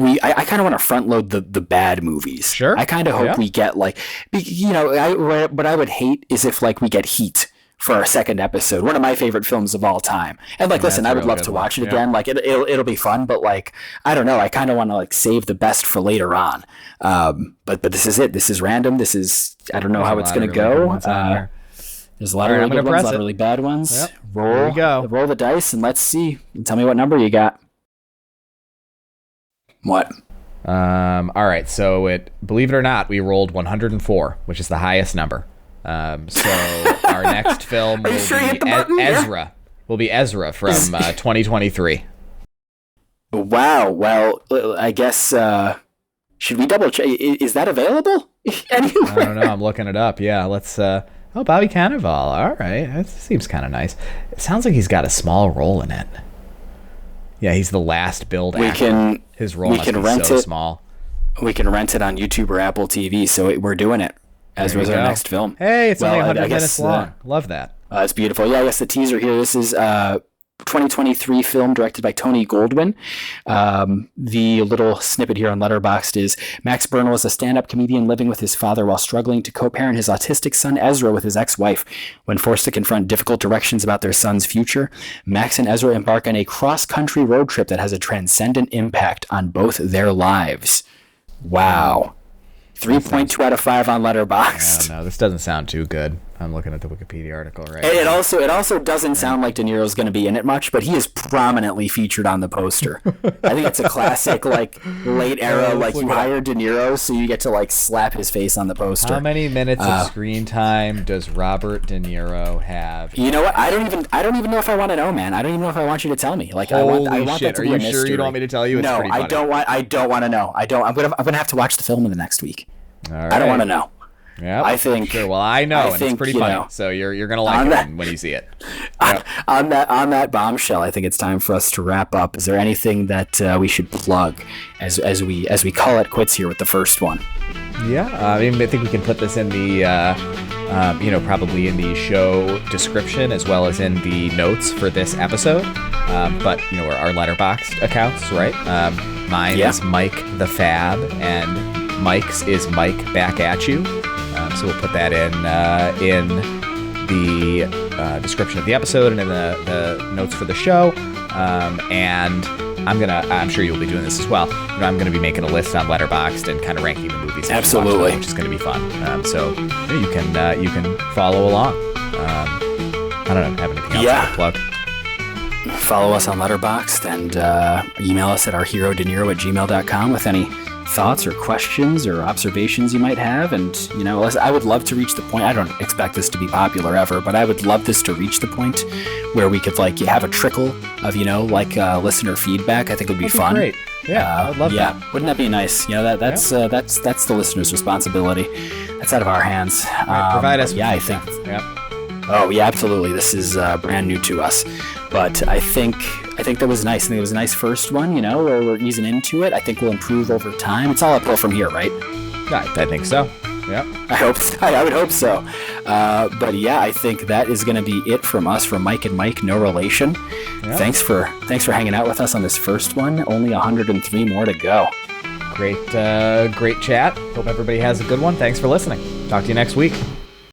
I kind of want to front load the bad movies. Sure. I kind of hope we get what I would hate is if we get Heat for our second episode, one of my favorite films of all time. And listen, I would love to watch it again. It'll be fun, but I don't know. I kind of want to save the best for later on. But this is it. This is random. This is, I don't know how it's going to go. There's a lot of really good ones, a lot of really bad ones. Yep. Roll the dice and let's see. Tell me what number you got. What? All right. So believe it or not, we rolled 104, which is the highest number. So our next film will be Ezra. Will be Ezra from 2023. Wow. Well, I guess should we double check? Is that available anywhere? I don't know. I'm looking it up. Yeah. Let's. Bobby Cannavale. All right. That seems kind of nice. It sounds like he's got a small role in it. Yeah, he's the last build actor. His role must be so small. We can rent it on YouTube or Apple TV. So we're doing it. As was our next film. Hey, it's only 100 minutes long. Love that. It's beautiful. Yeah, I guess the teaser here. This is 2023 film directed by Tony Goldwyn. The little snippet here on Letterboxd is Max Bernal is a stand-up comedian living with his father while struggling to co-parent his autistic son Ezra with his ex-wife. When forced to confront difficult directions about their son's future, Max and Ezra embark on a cross-country road trip that has a transcendent impact on both their lives. Wow. 3.2 out of 5 on Letterboxd. No, this doesn't sound too good. I'm looking at the Wikipedia article right It now. also doesn't sound like De Niro's going to be in it much, but he is prominently featured on the poster. I think it's a classic, like, late era, like, you hire De Niro so you get to, like, slap his face on the poster. How many minutes of screen time does Robert De Niro have? You know what? I don't even know if I want to know, man. I don't even know if I want you to tell me. Like, I want that to be a mystery. Are you sure you don't want me to tell you? It's pretty funny. I don't want to know. I'm gonna have to watch the film in the next week. All right. I don't want to know. Yeah, I think. Sure. Well, I know, and it's pretty funny. So you're gonna like it when you see it. Yep. On that bombshell, I think it's time for us to wrap up. Is there anything that we should plug as we call it quits here with the first one? Yeah, I think we can put this in the probably in the show description as well as in the notes for this episode. But our Letterboxd accounts, right? Mine is Mike the Fab, and Mike's is Mike Back at You. So we'll put that in the description of the episode and in the notes for the show. And I'm sure you'll be doing this as well. I'm going to be making a list on Letterboxd and kind of ranking the movies. Absolutely, which is going to be fun. So you can follow along. I don't have anything else to plug. Follow us on Letterboxd and email us at ourherodeniro@gmail.com with any thoughts or questions or observations you might have. And I would love to reach the point. I don't expect this to be popular ever, but I would love this to reach the point where we could have a trickle of listener feedback. I think it would be fun. Great. Yeah, I would love that. Wouldn't that be nice? That's the listener's responsibility. That's out of our hands. Provide us with I think. Yep. Oh yeah, absolutely. This is brand new to us, but I think that was nice. I think it was a nice first one. Where we're easing into it. I think we'll improve over time. It's all uphill from here, right? I think so. Yeah. I would hope so. But yeah, I think that is going to be it from us, from Mike and Mike, no relation. Yep. Thanks for hanging out with us on this first one. Only 103 more to go. Great chat. Hope everybody has a good one. Thanks for listening. Talk to you next week.